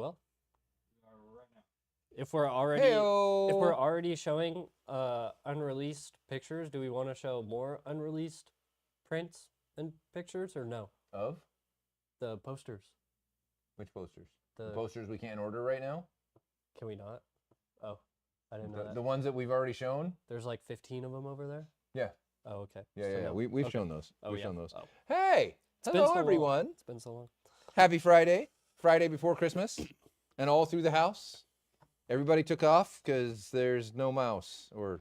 well? Right now. If we're already Heyo! showing unreleased pictures, do we want to show more unreleased prints and pictures or no? Of The posters. which posters? The The posters we can't order right now. Can we not? Oh, I didn't know that. The ones that we've already shown. There's like 15 of them over there. Yeah. Oh, okay. Yeah, So yeah. no. We've Okay. shown those. Oh, We've yeah. shown those. Oh. Hey, It's been hello so long. everyone. It's been so long. Happy Friday. Friday before Christmas, and all through the house. Everybody took off because there's no mouse, or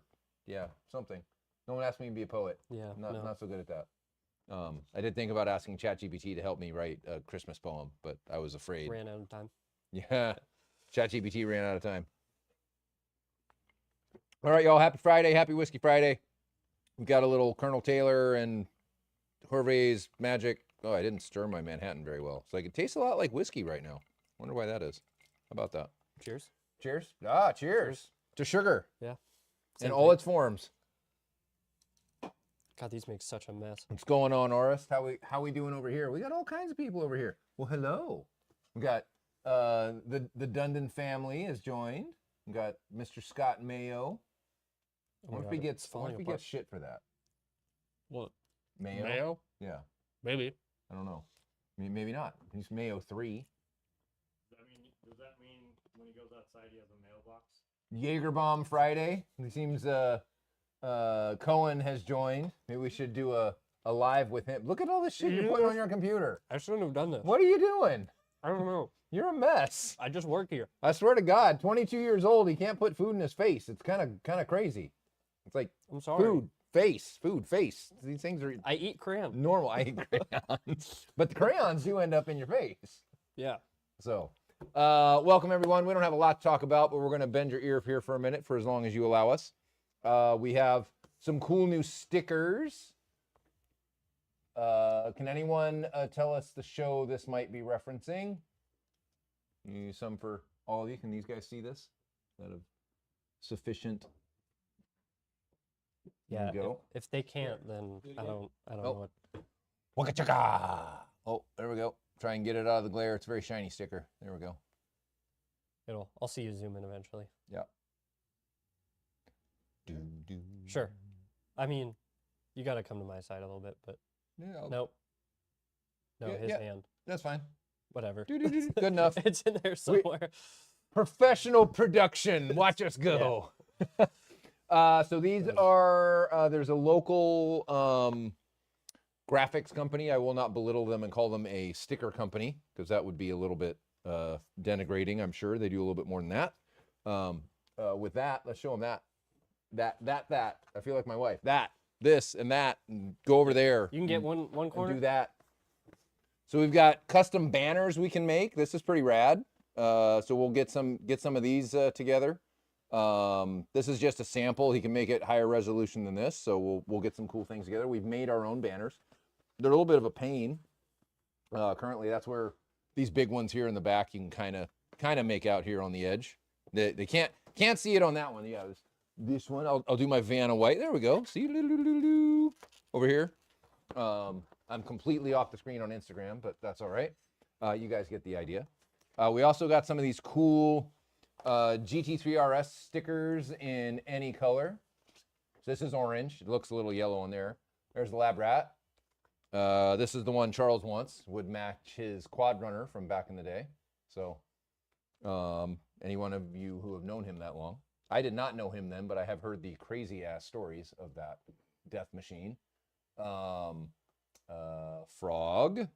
something. No one asked me to be a poet. Yeah. Not so good at that. I did think about asking ChatGPT to help me write a Christmas poem, but I was afraid. Ran out of time. Yeah, ChatGPT ran out of time. All right, y'all. Happy Friday. Happy Whiskey Friday. We got a little Colonel Taylor and Hervé's Magic. Oh, I didn't stir my Manhattan very well, so it tastes a lot like whiskey right now. Wonder why that is. How about that? Cheers. Cheers. Ah, cheers to sugar Yeah. in Same all thing. its forms. God, these make such a mess. What's going on, Orest? How we doing over here? We got all kinds of people over here. Well, hello. We got the Dundon family has joined. We got Mr. Scott Mayo. Oh my What if God, he it's gets falling what if he apart. gets shit for that? What? Mayo? Mayo? Yeah. Maybe. I don't know. Maybe not. He's Mayo 3. Does that mean when he goes outside he has a mailbox? Jagerbomb Friday. It seems Cohen has joined. Maybe we should do a live with him. Look at all this shit you're putting on your computer. I shouldn't have done this. What are you doing? I don't know. You're a mess. I just work here. I swear to God, 22 years old, he can't put food in his face. It's kind of crazy. It's like I'm sorry. food, face, food, face. These things are I eat crayon. normal. I eat crayons, but the crayons do end up in your face. Yeah. So, welcome everyone. We don't have a lot to talk about, but we're going to bend your ear here for a minute for as long as you allow us. We have some cool new stickers. Can anyone tell us the show this might be referencing? Some for all of you. Can these guys see this? Is that of sufficient? Yeah. Go. If they can't, then I don't Oh. know what. Waka chaka. Oh, there we go. Try and get it out of the glare. It's a very shiny sticker. There we go. I'll see you zoom in eventually. Yeah. Do, do. Sure. I mean, you got to come to my side a little bit, but Yeah, nope. No, Yeah, his yeah. hand. that's fine. Whatever. Do, do, do, do. Good enough. It's in there somewhere. Professional production. Watch us go. So these are, there's a local graphics company. I will not belittle them and call them a sticker company because that would be a little bit denigrating. I'm sure they do a little bit more than that. With that, let's show them that. That. I feel like my wife. That, this, and that. And go over there. You can get one and corner. do that. So we've got custom banners we can make. This is pretty rad. So we'll get some of these together. This is just a sample. He can make it higher resolution than this, so we'll get some cool things together. We've made our own banners. They're a little bit of a pain. Currently, that's where these big ones here in the back you can kind of make out here on the edge. They can't see it on that one. Yeah, this one. I'll do my Vanna White. There we go. See over here. I'm completely off the screen on Instagram, but that's all right. You guys get the idea. We also got some of these cool GT3 RS stickers in any color. So this is orange. It looks a little yellow on there. There's the Lab Rat. This is the one Charles wants. Would match his Quad Runner from back in the day. So any one of you who have known him that long. I did not know him then, but I have heard the crazy ass stories of that death machine. Frog.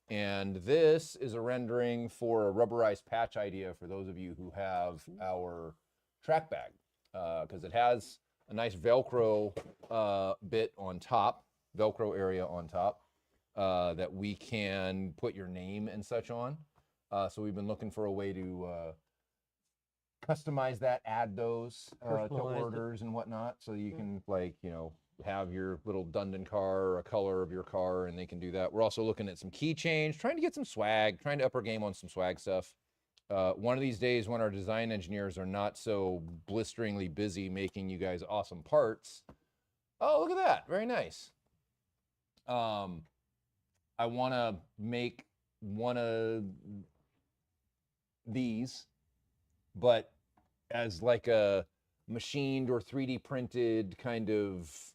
And this is a rendering for a rubberized patch idea for those of you who have our track bag, because it has a nice Velcro bit on top, Velcro area on top, that we can put your name and such on. So we've been looking for a way to customize that, add those to Personalize it. orders and whatnot, so you can, like, have your little Dundon car or a color of your car, and they can do that. We're also looking at some key change, trying to get some swag, trying to up our game on some swag stuff. One of these days when our design engineers are not so blisteringly busy making you guys awesome parts. Oh, look at that. Very nice. I want to make one of these, but as like a machined or 3D printed kind of. It's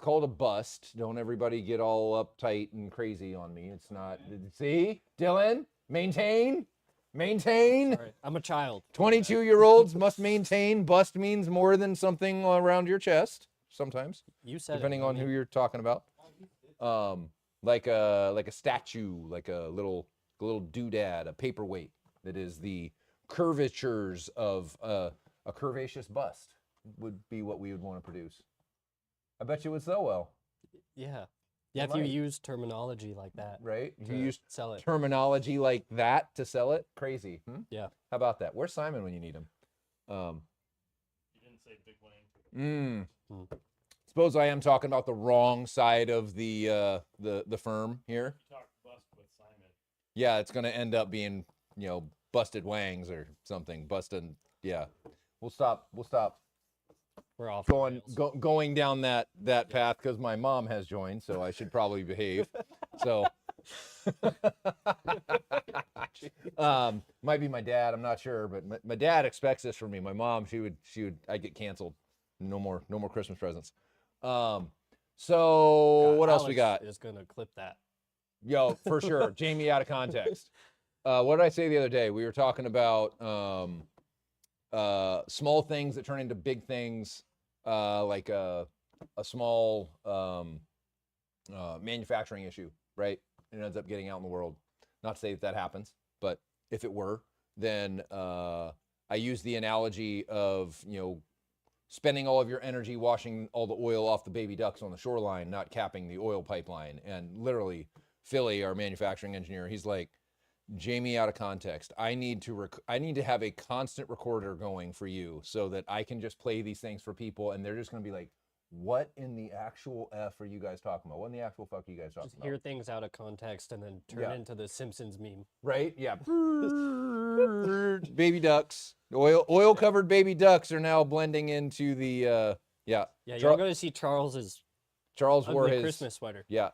called a bust. Don't everybody get all uptight and crazy on me. It's not. See, Dylan, maintain. Sorry, I'm a child. 22-year-olds must maintain. Bust means more than something around your chest. Sometimes, You said depending it, on who you're talking about. Like a statue, like a little doodad, a paperweight that is the curvatures of a curvaceous bust would be what we would want to produce. I bet you would sell well, Yeah. Yeah, It if you might. use terminology like that right? to You use sell it. terminology like that to sell it. Crazy. Yeah. How about that? Where's Simon when you need him? You didn't say Big Wang. Suppose I am talking about the wrong side of the firm here. You talked bust with Simon. Yeah, it's gonna end up being, busted wangs or something. Busted. Yeah. We'll stop We're off the going rails. going down that path because my mom has joined, so I should probably behave. So might be my dad, I'm not sure, but my dad expects this from me. My mom, she would I'd get canceled. No more Christmas presents. So what else we got? Is gonna clip that. Yo, for sure. Jamie out of context. What did I say the other day? We were talking about small things that turn into big things, like a small manufacturing issue, right? And it ends up getting out in the world. Not to say that happens, but if it were, then I use the analogy of, spending all of your energy washing all the oil off the baby ducks on the shoreline, not capping the oil pipeline. And literally, Philly, our manufacturing engineer, he's like, Jamie, out of context, I need to have a constant recorder going for you so that I can just play these things for people, and they're just going to be like, what in the actual F are you guys talking about? What in the actual fuck are you guys talking Just about? hear things out of context and then turn Yeah. into the Simpsons meme. Right? Yeah. Baby ducks. Oil covered baby ducks are now blending into the yeah. Yeah, Char- you're going to see Charles's Charles wore ugly his Christmas sweater. Yeah.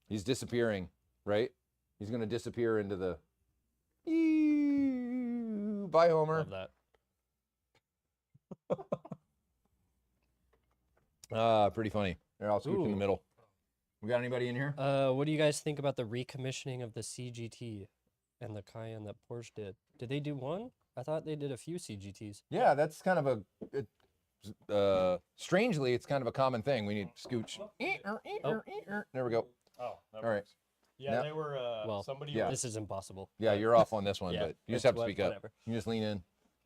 He's disappearing, right? He's gonna disappear into the Bye, Homer. Love that. Pretty funny. Here, I'll scoot in the Ooh. middle. We got anybody in here? What do you guys think about the recommissioning of the CGT and the Cayenne that Porsche did? Did they do one? I thought they did a few CGTs. Yeah, that's kind of strangely, it's kind of a common thing. We need scooch. There we go. Oh, that All right. works. Yeah, Now- they were. Well, somebody. yeah. was- This is impossible. Yeah, but you're off on this one, yeah, but you just it's have to speak up. whatever. You just lean in.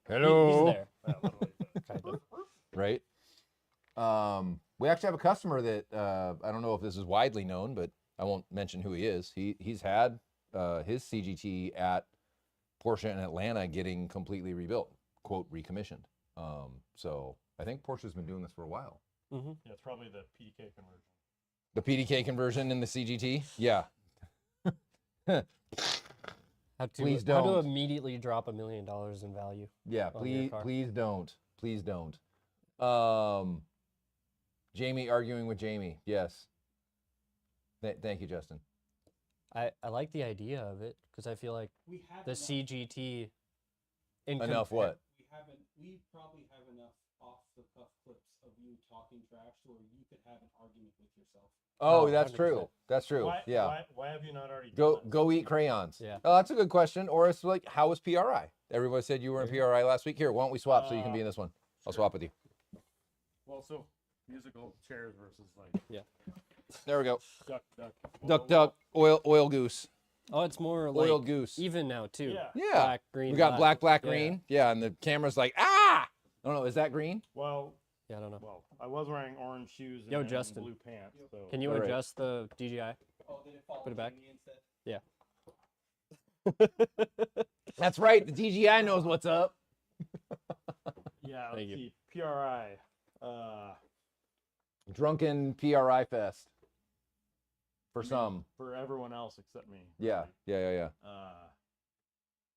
He's there, yeah, literally, but- kind of. Right? We actually have a customer that I don't know if this is widely known, but I won't mention who he is. He's had his CGT at Porsche in Atlanta getting completely rebuilt, quote, recommissioned. So I think Porsche's been doing this for a while. Mm-hmm. Yeah, it's probably the PDK conversion. The PDK conversion in the CGT? Yeah. Please How to don't. immediately drop $1 million in value. Yeah, On your car. please don't. Please don't. Jamie arguing with Jamie. Yes. Thank you, Justin. I like the idea of it because I feel like We have the enough, CGT. In Enough what? we probably have enough off the cuff clips of you talking trash to where you could have an argument with yourself. Oh, Oh, that's 100%. true. That's true. Why, Yeah. Why have you not already Go done that? go eat crayons. Yeah. Oh, that's a good question. Or it's like, how was PRI? Everybody said you were in There you PRI last week. Here, why don't we swap so you can be in this one? I'll Sure. swap with you. Well, so musical chairs versus like There we go. duck. Duck, duck, oil goose. Oh, it's more like Oil goose. even now too. Yeah. Yeah. Black, green. We got black, Yeah. green. Yeah, and the camera's like, ah! I don't know. Is that green? Well, Yeah, I don't know. I was wearing orange shoes and Yo, and Justin. blue pants. So Can you All right. adjust the DJI? Oh, did it fall Put it back. Jamie instead? That's right. The DJI knows what's up. Yeah, Thank let's you. see. PRI. Drunken PRI fest. For I mean, some. For everyone else except me. Yeah. really. Yeah.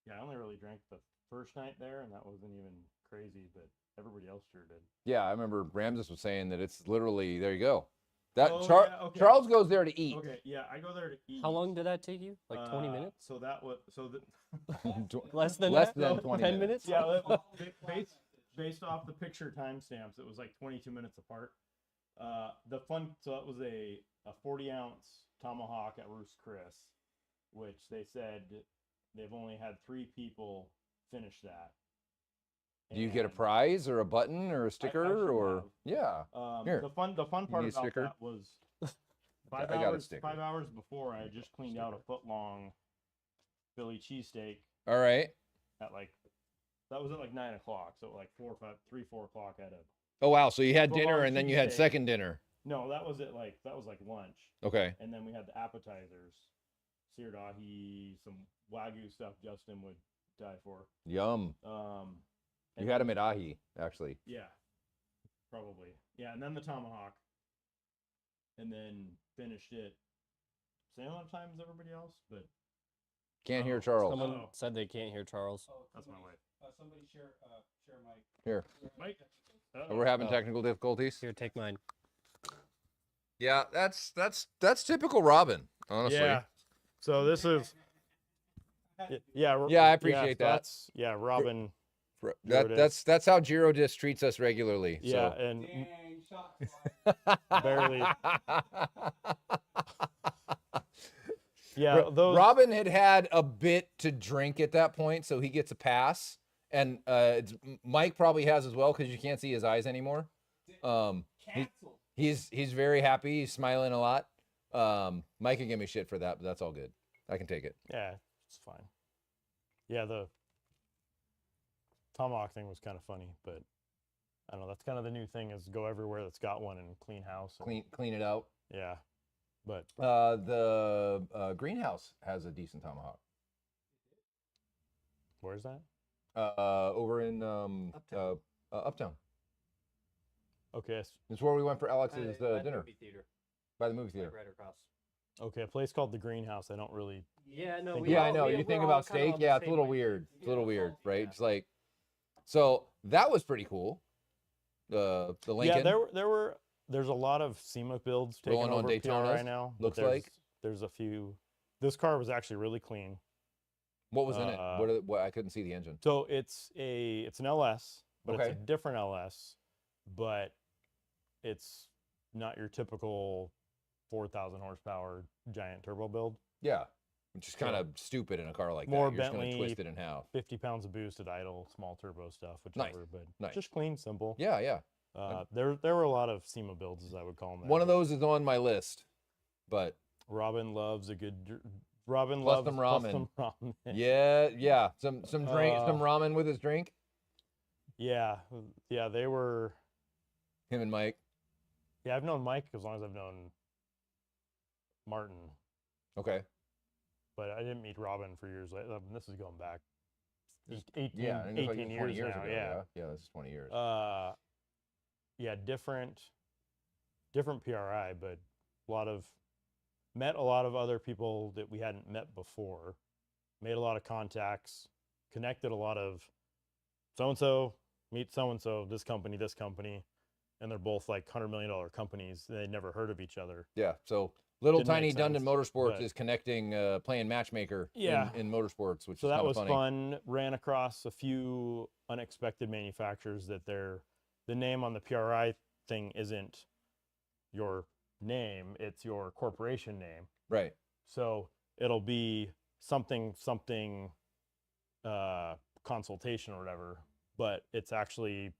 Yeah, I only really drank the first night there, and that wasn't even crazy, but everybody else sure did. Yeah, I remember Ramses was saying that it's literally, there you go. That Oh, Char- yeah, okay. Charles goes there to eat. Okay, yeah, I go there to eat. How long did that take you? Like 20 minutes? So that was the Less than Less that? than No, 20 10 minutes. minutes? yeah, based off the picture timestamps, it was like 22 minutes apart. So that was a 40-ounce tomahawk at Roost Chris, which they said they've only had 3 people finish that. Do you get a And, prize or a button or a sticker should or have. yeah? Here. The fun part need a about sticker? that was I got a sticker. 5 hours before I had just cleaned out a foot-long Philly cheesesteak All right. at like, that was at like 9 o'clock, so like 4 o'clock at a, Oh wow, so you had Full dinner on and then you had cheesesteak. second dinner. no, that was like lunch. Okay. And then we had the appetizers, seared ahi, some Wagyu stuff Justin would die for. Yum. And You had then- him at Ahi, actually. Yeah, probably. Yeah, and then the tomahawk, and then finished it same amount of time as everybody else, but Can't hear Oh, Charles. Someone Oh. said they can't hear Charles. Oh, that's my somebody- wife. Somebody share mic. Here. Mike? We're having Oh. technical difficulties. Here, take mine. Yeah, that's typical Robin, honestly. Yeah. So this is. Yeah. Yeah, I appreciate that. That's, yeah, Robin. That's how Girodisc treats us regularly. Yeah, So. and Dang, shots fired. barely. Yeah, those. Robin had a bit to drink at that point, so he gets a pass. And Mike probably has as well because you can't see his eyes anymore. Canceled. He's very happy. He's smiling a lot. Mike can give me shit for that, but that's all good. I can take it. Yeah, it's fine. Yeah, the tomahawk thing was kind of funny, but I don't know. That's kind of the new thing is go everywhere that's got one and clean house. And, Clean it out. Yeah, but The greenhouse has a decent tomahawk. where's that? Over in Uptown. Okay, It's where we went for Alex's dinner Movie theater, by the movie theater. right across. okay, a place called the Greenhouse. I don't really. Yeah, no. Think we Yeah, all- I know. we- You we're think all about kinda steak, on the yeah, it's a same little wave. weird. It's a little Yeah, weird, right? yeah. It's like, so that was pretty cool. The Lincoln. Yeah, there's a lot of SEMA builds taking Rolling on over PR Daytonas, right now. but looks like. there's a few. This car was actually really clean. What was in it? uh, What I couldn't see the engine. So it's an LS, but it's Okay. a different LS, but it's not your typical 4,000 horsepower giant turbo build. Yeah, which is kind So, of stupid in a car like more that. You're just gonna Bentley- twist it in half. 50 pounds of boost at idle, small turbo stuff, Nice, whichever, but nice. just clean, simple. Yeah, yeah. There were a lot of SEMA builds, as I would call them. One of those is on my list, but Robin loves a good. Robin Custom loves ramen. custom ramen. yeah. Some drink, some ramen with his drink. Yeah, they were. Him and Mike. Yeah, I've known Mike as long as I've known Martin, Okay. but I didn't meet Robin for years. This is going back 18, Yeah, and it was like 18 20 years years now. ago. Yeah. Yeah, this is 20 years. Yeah, different PRI, but met a lot of other people that we hadn't met before, made a lot of contacts, connected a lot of so-and-so, meet so-and-so, this company, and they're both like $100 million companies. They never heard of each other. Yeah, so little Didn't make tiny Dundon sense, Motorsports but- is connecting, playing matchmaker Yeah. in motorsports, which So is that kind of was funny. fun. Ran across a few unexpected manufacturers that the name on the PRI thing isn't your name, it's your corporation name. Right. So it'll be something consultation or whatever, but it's actually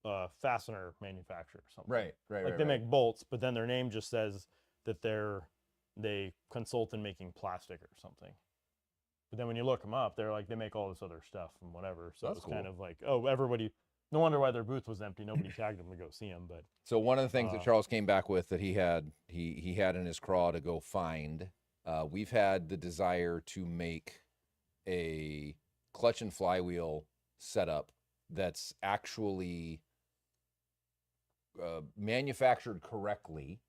a fastener manufacturer or something. Right. Like they make bolts, but then their name just says that they consult in making plastic or something. But then when you look them up, they're like, they make all this other stuff and whatever. So That's it's kind cool. of like, oh, everybody, no wonder why their booth was empty. Nobody tagged them to go see them. But So one of the things that Uh, Charles came back with that he had in his craw to go find, we've had the desire to make a clutch and flywheel setup that's actually manufactured correctly,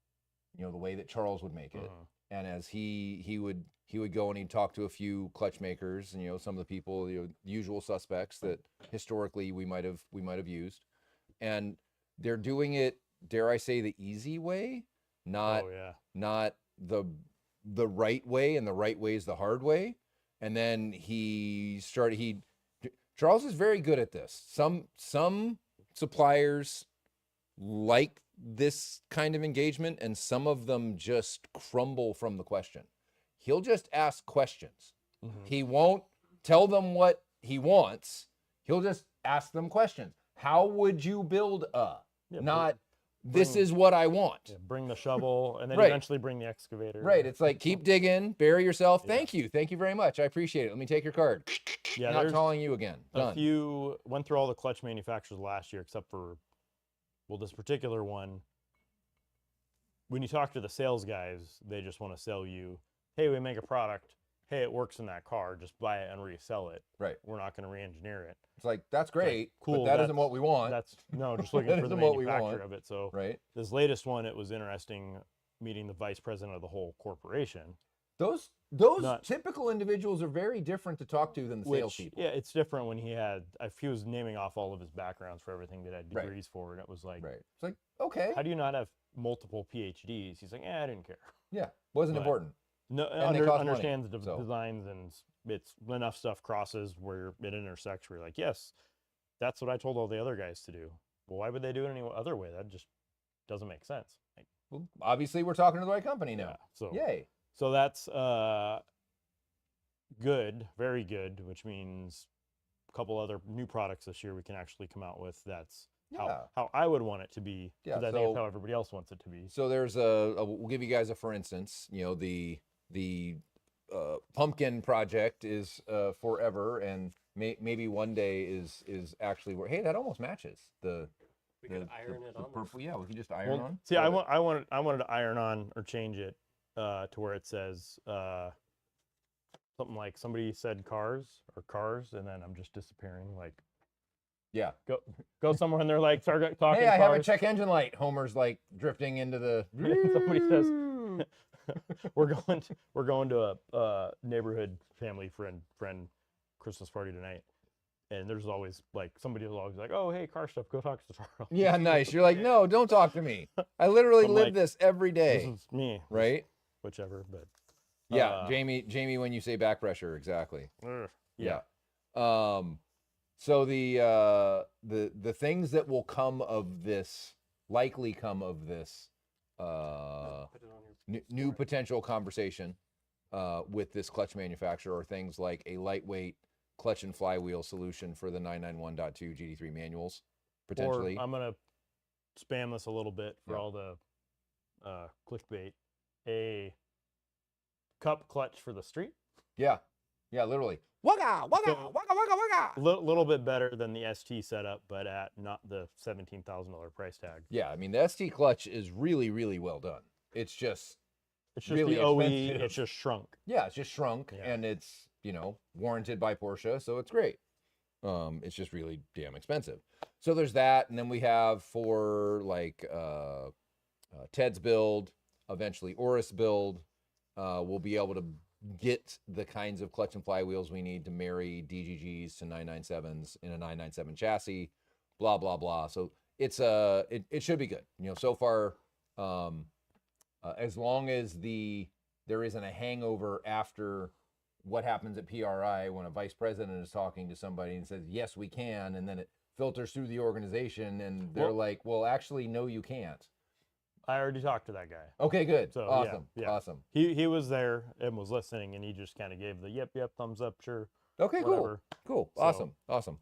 the way that Charles would make it. And as he would go and he'd talk to a few clutch makers and some of the people, the usual suspects that historically we might have used, and they're doing it dare I say, the easy way, not Oh yeah. not the right way, and the right way is the hard way. And then Charles is very good at this. Some suppliers like this kind of engagement, and some of them just crumble from the question. He'll just ask questions. Mhm. He won't tell them what he wants. He'll just ask them questions. How would you build a? Yeah, Not this bring- is what I want. Yeah, bring the shovel and then Right. eventually bring the excavator. Right. It's like keep digging, bury yourself. Yeah. Thank you. Thank you very much. I appreciate it. Let me take your card. Yeah, Not there's calling you again. a Done. few went through all the clutch manufacturers last year, except for, well, this particular one. When you talk to the sales guys, they just want to sell you, hey, we make a product. Hey, it works in that car. Just buy it and resell it. Right. We're not going to re-engineer it. It's like that's great. cool, But that isn't that's- what we want. That's no, just looking That for the isn't what we manufacturer want. of it. So Right. this latest one, it was interesting meeting the vice president of the whole corporation. Those Not- typical individuals are very different to talk to than the Which, salespeople. yeah, it's different when he had. If he was naming off all of his backgrounds for everything that he had Right. degrees for, and it was like, Right. It's like, okay. how do you not have multiple PhDs? He's like, I didn't care. Yeah. Wasn't But- important. No, And they cost money, understands the so. designs, and it's enough stuff crosses where it intersects. Where you're like, yes, that's what I told all the other guys to do. Well, why would they do it any other way? That just doesn't make sense. Like, Well, obviously, we're talking to the right company now. yeah, so Yay. so that's good, very good, which means a couple other new products this year we can actually come out with. That's Yeah. how I would want it to be, Yeah, because I think it's so- how everybody else wants it to be. So there's we'll give you guys a for instance. You know, the pumpkin project is forever, and maybe one day is actually where. Hey, that almost matches the. We could iron it the on there. purple. Yeah, we can just iron Well, on. see, I Love it. wanted to iron on or change it to where it says something like somebody said cars, and then I'm just disappearing. Like Yeah. go somewhere and they're like start talking. Hey, I have a cars. check engine light. Homer's like drifting into the. Somebody says we're going to a neighborhood family friend Christmas party tonight, and there's always like somebody will always be like, oh hey, car stuff, go talk to Charles. Yeah, nice. You're like, no, don't talk to me. I literally I'm live like, this every This day, is me, right? whichever. But Yeah, Jamie, when you say back pressure, exactly. yeah. So the things that will come of this, likely come of this, Put it on your new potential conversation with this clutch manufacturer are things like a lightweight clutch and flywheel solution for the 991.2 GD3 manuals, potentially. Or I'm gonna spam this a little bit for Yeah. all the clickbait. A cup clutch for the street. Yeah, literally. Wugga, wugga, So- wugga, wugga, wugga. Little bit better than the ST setup, but at not the $17,000 price tag. Yeah, I mean, the ST clutch is really, really well done. It's just, It's just Really the OE. expensive. It's just shrunk. yeah, it's just shrunk Yeah. and it's, warranted by Porsche, so it's great. It's just really damn expensive. So there's that, and then we have for like Ted's build, eventually Oris build, we'll be able to get the kinds of clutch and flywheels we need to marry DGGs to 997s in a 997 chassis, blah blah blah. So it's it should be good. So far, as long as there isn't a hangover after what happens at PRI when a vice president is talking to somebody and says, yes, we can, and then it filters through the organization and they're Well- like, well, actually, no, you can't. I already talked to that guy. Okay, good. So, yeah, awesome. yeah. Awesome. He was there and was listening, and he just kind of gave the yep, thumbs up, sure, Okay, cool. whatever. Cool. So- Awesome. Awesome.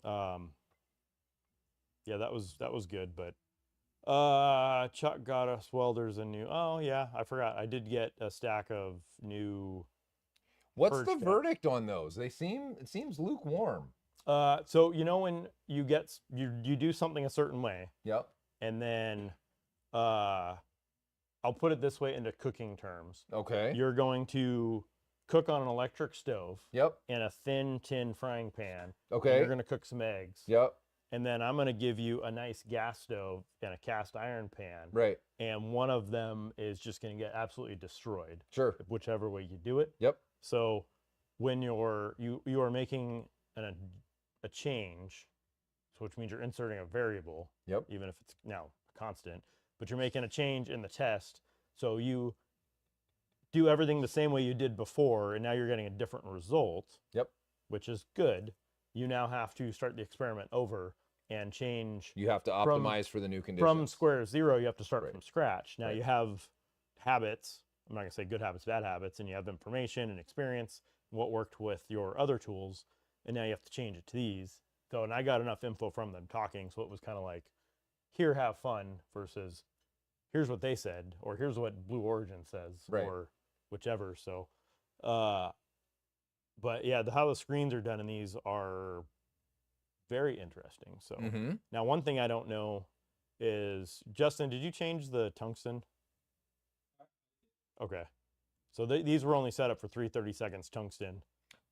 Yeah, that was good, but Chuck got us welders a new. Oh yeah, I forgot. I did get a stack of new. What's purge the kit. verdict on those? It seems lukewarm. So when you get you do something a certain way, Yep. and then I'll put it this way into cooking terms. Okay. You're going to cook on an electric stove Yep. in a thin tin frying pan. and Okay. You're going to cook some eggs. Yep. And then I'm going to give you a nice gas stove and a cast iron pan. Right. And one of them is just going to get absolutely destroyed, Sure. whichever way you do it. Yep. So when you are making a change, so which means you're inserting a variable, Yep. even if it's now constant, but you're making a change in the test. So you do everything the same way you did before, and now you're getting a different result. Yep. Which is good. You now have to start the experiment over and change You have to From- optimize for the new conditions. from square zero. You have to start Right. from scratch. Now Right. you have habits. I'm not gonna say good habits, bad habits, and you have information and experience, what worked with your other tools, and now you have to change it to these. So, and I got enough info from them talking, so it was kind of like, here, have fun, versus here's what they said, or here's what Blue Origin says, Right. or whichever. So, but yeah, how the screens are done in these are very interesting. So Mm-hmm. now, one thing I don't know is, Justin, did you change the tungsten? Okay. So these were only set up for 3 30-seconds tungsten.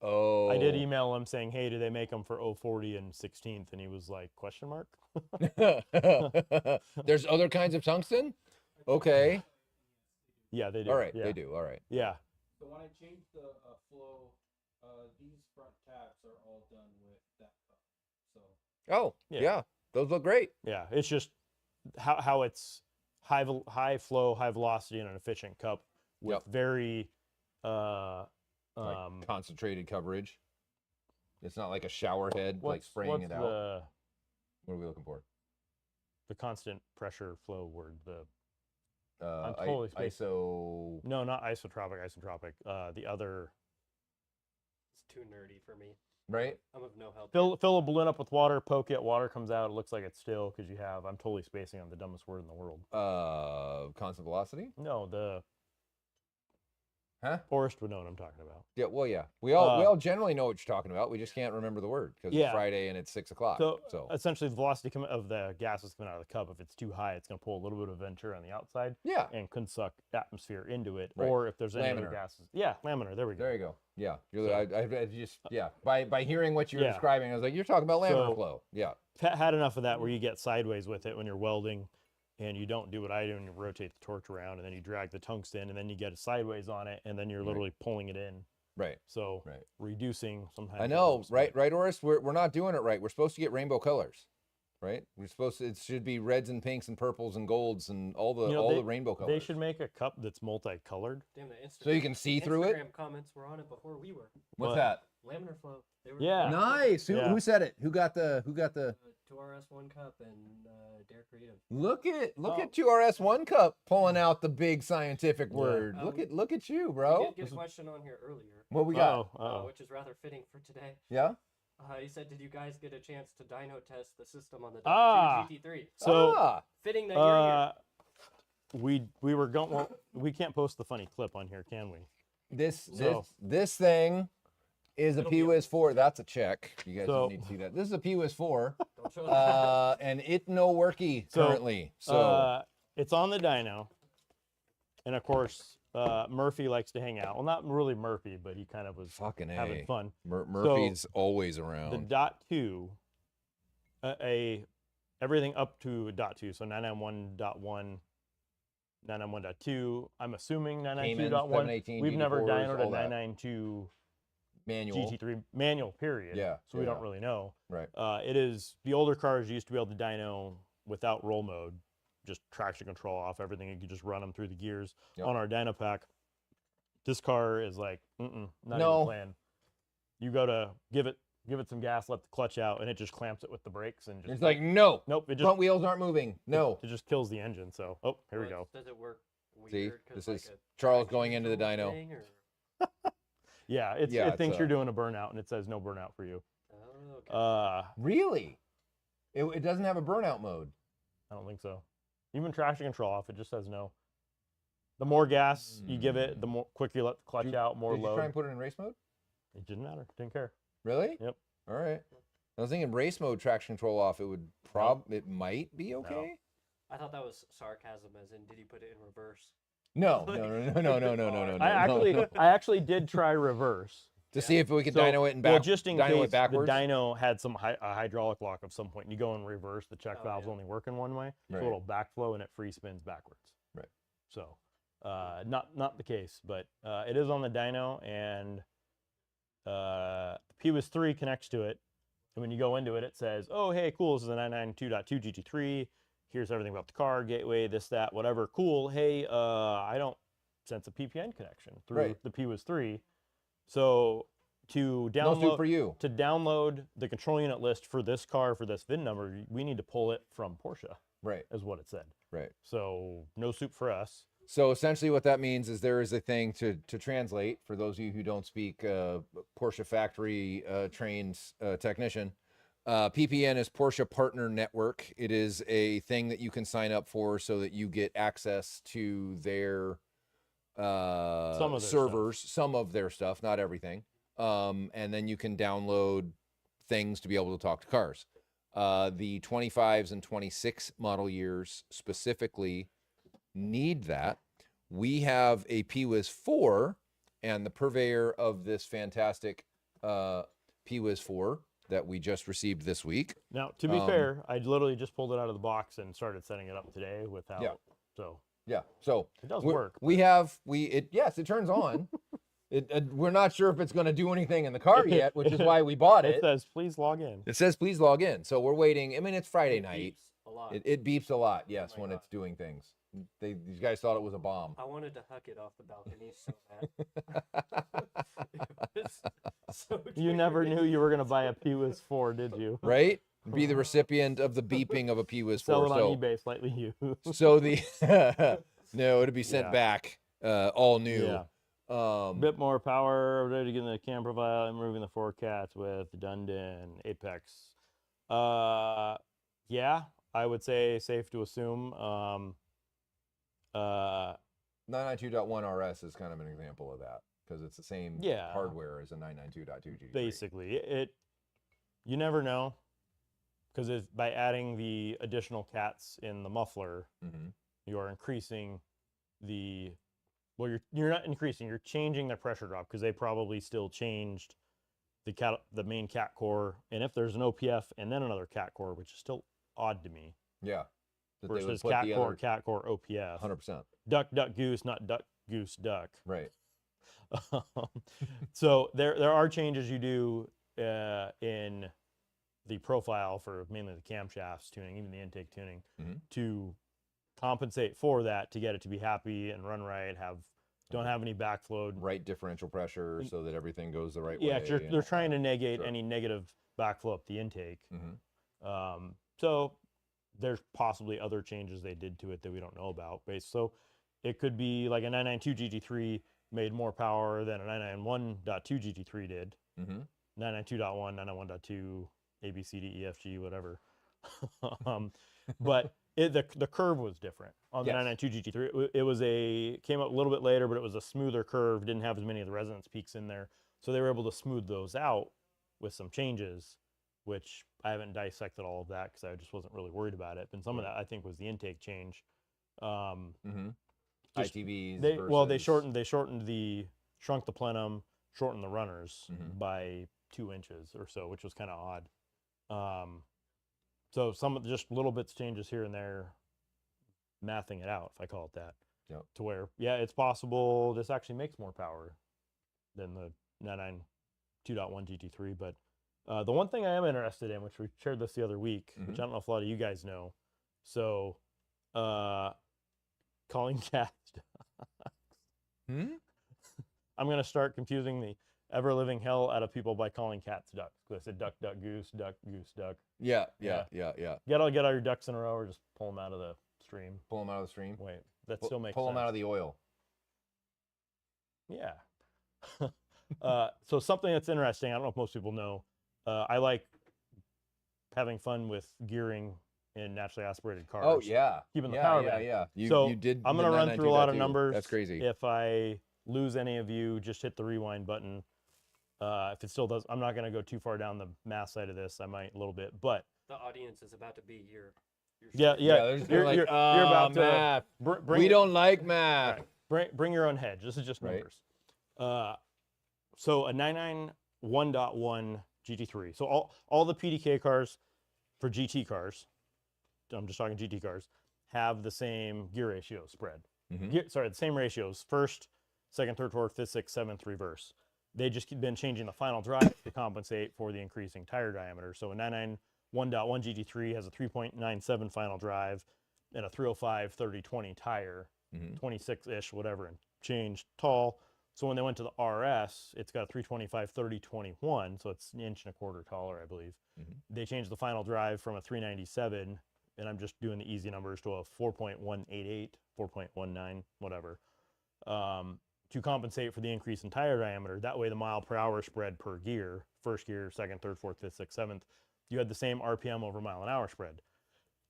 Oh. I did email him saying, hey, do they make them for 040 and 16th? And he was like, question mark? There's other kinds of tungsten? Okay. Yeah, they do. All right. Yeah. They do. All right. Yeah. So when I changed the flow, these front tabs are all done with that cup. So Oh, Yeah. yeah. Those look great. Yeah. It's just how it's high flow, high velocity, and an efficient cup with Yep. very Like concentrated coverage. It's not like a shower head, like spraying what's it out. the What are we looking for? constant pressure flow word? The Uh, I'm totally spaced. ISO. No, not isotropic. The other, It's too nerdy for me. Right? I'm of no help. here. fill a balloon up with water, poke it, water comes out. It looks like it's still, because you have. I'm totally spacing on the dumbest word in the world. Constant velocity. No, the Huh? Forrest would know what I'm talking about. Yeah. Well, yeah. We all generally know what you're talking about. We just can't remember the word because Yeah. it's Friday and it's 6 o'clock. So essentially, the velocity of the gases coming out of the cup, if it's too high, it's going to pull a little bit of Venturi on the outside yeah. and can suck atmosphere into it. Right. Or if there's any other Laminar. gases. Yeah, laminar. There we go. There you go. Yeah. So- I just by hearing what you were Yeah. describing, I was like, you're talking about laminar So- flow. Yeah. Had enough of that where you get sideways with it when you're welding, and you don't do what I do and you rotate the torch around, and then you drag the tungsten, and then you get it sideways on it, and then you're Right. literally pulling it in. Right. So Right. reducing sometimes. I it know, helps, right, but- right, Oris? We're not doing it right. We're supposed to get rainbow colors, right? We're supposed to. It should be reds and pinks and purples and golds and all the You know, the rainbow colors. They should make a cup that's multicolored. Damn, the Instagram, So you can see through it? Instagram comments were on it before we were. What's What? that? Laminar flow. They were Yeah. Nice. Yeah. Who said it? Who got the? 2RS1 cup and Dare Creative. Look at Oh. 2RS1 Cup pulling out the big scientific Yeah. word. Oh, look at you, We bro. did get a question on here earlier, What we got? Uh-oh. which is rather fitting for today. Yeah. He said, "Did you guys get a chance to dyno test the system on the Ah. GT3?" So Fitting that you're here. we were going. Well, we can't post the funny clip on here, can we? So- this thing is a It'll be a- PWIS 4. That's a check. You guys So- don't need to see that. This is a PWIS 4. Don't show that. And it no worky So, currently. So It's on the dyno, and of course Murphy likes to hang out. Well, not really Murphy, but he kind of was fucking having A. fun. Murphy's always The around. .2, everything up to .2, so 991.1, 991.2. I'm assuming 992.1. 718, We've never GT4s, dynoed a all that. 992 Manual. GT3 manual, period. Yeah, So we yeah. don't really know. Right. It is, the older cars used to be able to dyno without roll mode, just traction control off everything. You could just run them through the gears Yep. on our dyno pack. This car is like, not No. even playing. You go to give it some gas, let the clutch out, and it just clamps it with the brakes and just. It's like, no. nope, it just Front wheels aren't moving. No. it just kills the engine. So, here we go. Does it work See, weird? 'cause this like is a Charles traction going into the control dyno. thing, or- Yeah, Yeah, it it's, thinks you're doing a burnout, and it says no burnout for you. Oh, okay. Really? It doesn't have a burnout mode. I don't think so. Even traction control off, it just says no. The more gas you give it, the more quicker you let the clutch out, more Did you load. try and put it in race mode? It didn't matter. Didn't care. Really? Yep. All right. I was thinking race mode traction control off. It would it might be okay. I thought that was sarcasm, as in, did he put it in reverse? No, no. I actually did try reverse. To see if we could So, dyno it and back. well, just in dyno case it backwards. the dyno had some a hydraulic lock of some point, and you go in reverse, the check Oh, valves yeah. only work in one way. Right. So it'll backflow and it free spins backwards. Right. So, not the case, but it is on the dyno, and PWIS 3 connects to it. And when you go into it, it says, "Oh, hey, cool, this is a 992.2 GT3. here's everything about the car, gateway, this, that, whatever. Cool. Hey, I don't sense a PPN connection through Right. the PWIS 3. So to No soup download for you. to download the control unit list for this car for this VIN number, we need to pull it from Porsche, Right. is what it said. Right. So no soup for us. So essentially, what that means is there is a thing to translate for those of you who don't speak Porsche factory trained technician. PPN is Porsche Partner Network. It is a thing that you can sign up for so that you get access to their Some of their servers, some of their stuff, not everything. And then you can download things to be able to talk to cars. The 25s and 26 model years specifically need that. We have a PWIS 4, and the purveyor of this fantastic PWIS 4 that we just received this week. Now, to be fair, I literally just pulled it out of the box and started setting it up today without. Yeah. So Yeah, so it does we're- work. yes, it turns on. We're not sure if it's going to do anything in the car yet, which is why we bought It it. says, please log in. It says please log in. So we're waiting. I mean, it's Friday night. Beeps a lot. It beeps a lot, yes, my when God. it's doing things. These guys thought it was a bomb. I wanted to huck it off the balcony so bad. It was so You never triggering. knew you were going to buy a PWIS 4, did you? Right? Be the recipient of the beeping of a PWIS 4. Sell it on So, eBay slightly used. so the no, it'll be sent Yeah. back all new. Yeah. Um, Bit more power, ready to get in the cam profile, and moving the 4 cats with Dundon, Apex. Yeah, I would say safe to assume. 992.1 RS is kind of an example of that because it's the same Yeah. hardware as a 992.2 GT3. Basically, you never know, because by adding the additional cats in the muffler, Mm-hmm. you are increasing you're not increasing, you're changing the pressure drop, because they probably still changed the main cat core, and if there's an OPF and then another cat core, which is still odd to me, Yeah. That they would versus put cat the core, other cat core, OPF. 100%. Duck, duck, goose, not duck, goose, duck. Right. So there are changes you do in the profile for mainly the camshafts tuning, even the intake tuning, Mhm. to compensate for that, to get it to be happy and run right, don't have any backflow. Right differential pressure so that everything goes the right Yeah, way. 'cause they're trying to negate Sure. any negative backflow up the intake. Mm-hmm. So there's possibly other changes they did to it that we don't know about. So it could be like a 992 GT3 made more power than a 991.2 GT3 did. Mm-hmm. 992.1, 991.2, A, B, C, D, E, F, G, whatever. But the curve was different on the Yes. 992 GT3. It came up a little bit later, but it was a smoother curve, didn't have as many of the resonance peaks in there. So they were able to smooth those out with some changes, which I haven't dissected all of that because I just wasn't really worried about it. And some of that I think was the intake change. Mm-hmm. Just- ITVs. They versus- shrunk the plenum, shortened the runners Mhm. by 2 inches or so, which was kind of odd. So some of just little bits changes here and there, mathing it out, if I call it that. Yep. To where, yeah, it's possible this actually makes more power than the 992.1 GT3. But the one thing I am interested in, which we shared this the other week, which I don't know if a lot of you guys know. So, calling cats. Hmm? I'm going to start confusing the ever-living hell out of people by calling cats ducks. Because I said duck, duck, goose, duck, goose, duck. Yeah. Yeah. Get Get all your ducks in a row, or just pull them out of the stream. Pull them out of the stream. Wait, that Pull- still makes Pull sense. them out of the oil. Yeah. So something that's interesting, I don't know if most people know, I like having fun with gearing in naturally aspirated cars. Oh yeah. Keeping the yeah, power yeah, back. yeah. So you did. I'm the going to run through a lot of 992.2. numbers. That's crazy. If I lose any of you, just hit the rewind button. If it still does, I'm not going to go too far down the math side of this. I might a little bit, but The audience is about to be your yeah. they're just You're, like, you're "Oh, about to math. bring We it- don't like math. Bring your own hedge. This is just Right. numbers. So a 991.1 GT3. So all the PDK cars for GT cars, I'm just talking GT cars, have the same gear ratio spread. Mhm. The same ratios: first, second, third, fourth, fifth, sixth, seventh, reverse. They just been changing the final drive to compensate for the increasing tire diameter. So a 991.1 GT3 has a 3.97 final drive. and a 305 30/20 tire, Mhm. 26-ish, whatever, and change tall. So when they went to the RS, it's got a 325 30/21, so it's an inch and a quarter taller, I believe. Mhm. They changed the final drive from a 397, and I'm just doing the easy numbers, to a 4.188, 4.19, whatever, to compensate for the increase in tire diameter. That way, the mile per hour spread per gear, first gear, second, third, fourth, fifth, sixth, seventh, you had the same RPM over mile an hour spread.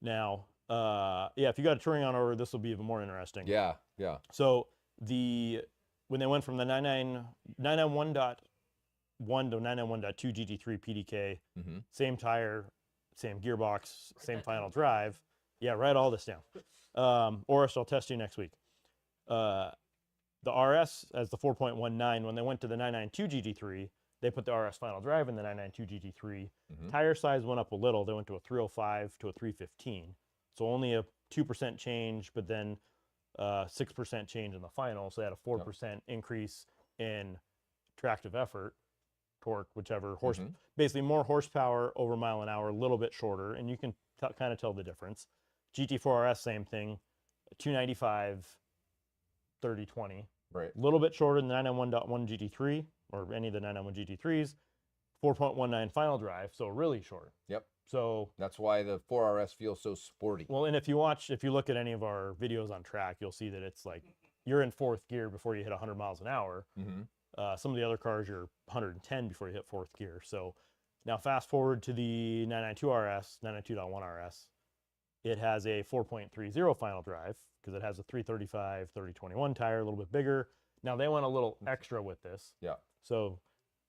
Now, yeah, if you got a touring on over, this will be even more interesting. Yeah, yeah. So when they went from the 991.1 to 991.2 GT3 PDK, Mm-hmm. same tire, same gearbox, same final drive. Yeah, write all this down. Oris, I'll test you next week. The RS as the 4.19. When they went to the 992 GT3, they put the RS final drive in the 992 GT3. Mhm. Tire size went up a little. They went to a 305 to a 315. So only a 2% change, but then 6% change in the final. So they had a 4% increase in tractive effort, torque, whichever horse, Mhm. basically more horsepower over mile an hour, a little bit shorter, and you can kind of tell the difference. GT4 RS, same thing, 295 30/20, Right. a little bit shorter than the 991.1 GT3 or any of the 991 GT3s, 4.19 final drive, so really short. Yep. So That's why the 4RS feels so sporty. well, and if you look at any of our videos on track, you'll see that it's like you're in fourth gear before you hit 100 miles an hour. Mm-hmm. Some of the other cars, you're 110 before you hit fourth gear. So now fast forward to the 992 RS, 992.1 RS. It has a 4.30 final drive because it has a 335 30/21 tire, a little bit bigger. Now they went a little extra with this. Yeah. So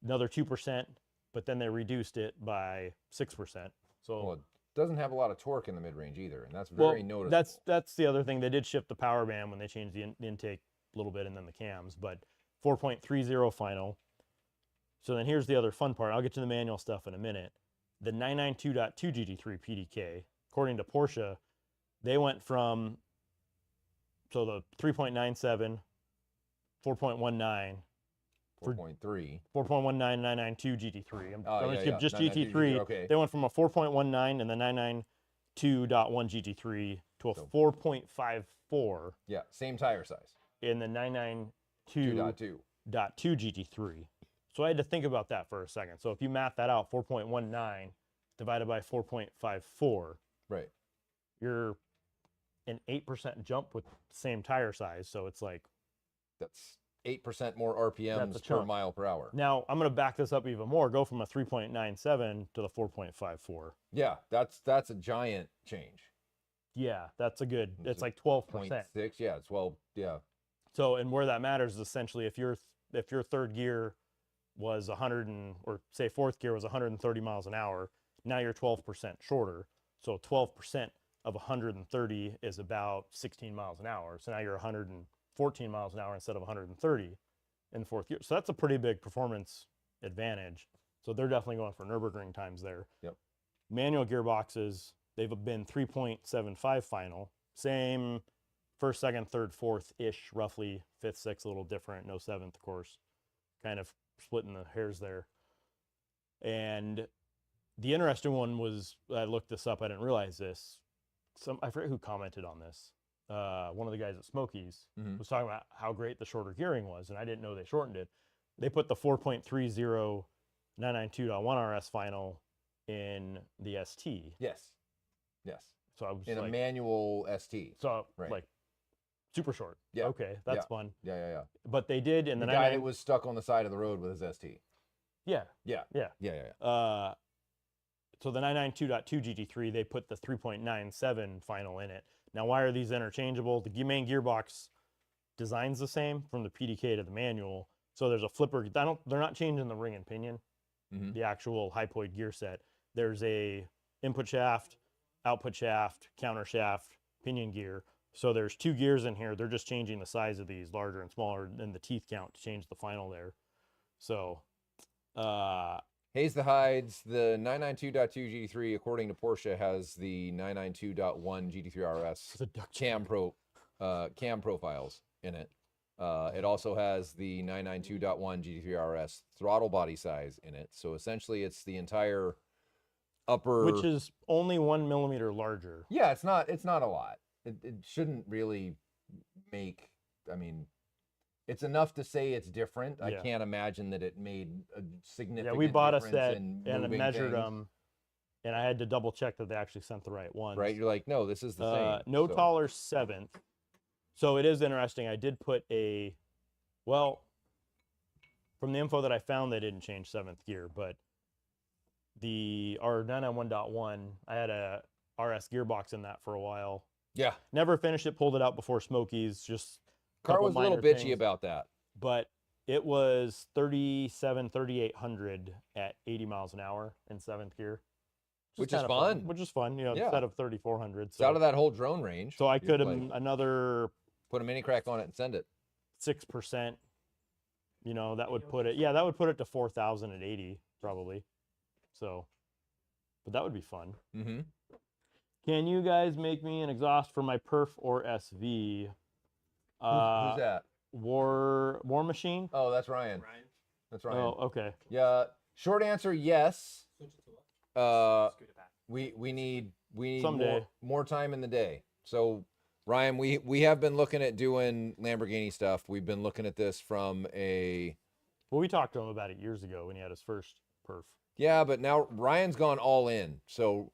another 2%, but then they reduced it by 6%. So Well, it doesn't have a lot of torque in the mid-range either, and that's well, very noticeable. that's the other thing. They did shift the power band when they changed the intake a little bit and then the cams, but 4.30 final. So then here's the other fun part. I'll get to the manual stuff in a minute. The 992.2 GT3 PDK, according to Porsche, they went from, so the 3.97, 4.19, 4.3. 4.19 992 GT3. I'm Oh, going to yeah, skip yeah. just 992 GT3. okay. They went from a 4.19 in the 992.1 GT3 to a So- 4.54 Yeah, same tire size. in the 992.2 2.2. GT3. So I had to think about that for a second. So if you math that out, 4.19 divided by 4.54, Right. you're an 8% jump with same tire size. So it's like, That's 8% more RPMs per chunk. mile per hour. now I'm going to back this up even more. Go from a 3.97 to the 4.54. Yeah, that's a giant change. Yeah, that's a good, It's it's a like 12%. 0.6, yeah, 12, yeah. So, and where that matters is essentially if your third gear was 100 or say fourth gear was 130 miles an hour, now you're 12% shorter. So 12% of 130 is about 16 miles an hour. So now you're 114 miles an hour instead of 130 in the fourth gear. So that's a pretty big performance advantage. So they're definitely going for Nürburgring times there. Yep. Manual gearboxes, they've been 3.75 final. Same first, second, third, fourth-ish, roughly. Fifth, sixth, a little different. No seventh, of course. Kind of splitting the hairs there. And the interesting one was, I looked this up, I didn't realize this. I forget who commented on this. One of the guys at Smokies Mhm. was talking about how great the shorter gearing was, and I didn't know they shortened it. They put the 4.30 992.1 RS final in the ST. Yes. Yes. So I was In like, a manual ST. so Right. like super short. Yeah, Okay, that's yeah. fun. Yeah, yeah, yeah. But they did in The the guy 99 that was stuck on the side of the road with his ST. Yeah. Yeah. Yeah. Yeah, yeah, yeah. So the 992.2 GT3, they put the 3.97 final in it. Now, why are these interchangeable? The main gearbox design's the same from the PDK to the manual. So there's a flipper. They're not changing the ring and pinion, Mhm. the actual hypoid gear set. There's a input shaft, output shaft, counter shaft, pinion gear. So there's two gears in here. They're just changing the size of these, larger and smaller, and the teeth count to change the final there. So, Hayes the Hides, the 992.2 GT3, according to Porsche, has the 992.1 GT3 RS the duck cam profiles in it. It also has the 992.1 GT3 RS throttle body size in it. So essentially, it's the entire upper. which is only 1 millimeter larger. Yeah, it's not a lot. it shouldn't really make. I mean, it's enough to say it's different. I Yeah. can't imagine that it made a significant. Yeah, we bought a difference set in and I moving measured things, them, and I had to double check that they actually sent the right ones. Right, you're like, no, this is the same. No so- taller 7th. So it is interesting. I did put from the info that I found, they didn't change 7th gear, but our 991.1, I had a RS gearbox in that for a while. Yeah, Never finished it, pulled it out before Smokies, just car couple was a little minor bitchy things. about that. But it was 3,800 at 80 miles an hour in 7th gear. Which is kinda fun. Which is fun, Yeah. instead of 3,400. It's out of that whole drone range. So I You could have like, another put a mini crack on it and send it. 6%. That would put it to 4,000 at 80 probably. So, but that would be fun. Mm-hmm. Can you guys make me an exhaust for my Perf or SV? Who's that? War Machine. Oh, that's Ryan. That's Ryan. Oh, okay. Yeah. Short answer, yes. Switch it to what? We need Someday. more time in the day. So Ryan, we have been looking at doing Lamborghini stuff. We've been looking at this from a Well, we talked to him about it years ago when he had his first Perf. yeah, but now Ryan's gone all in. So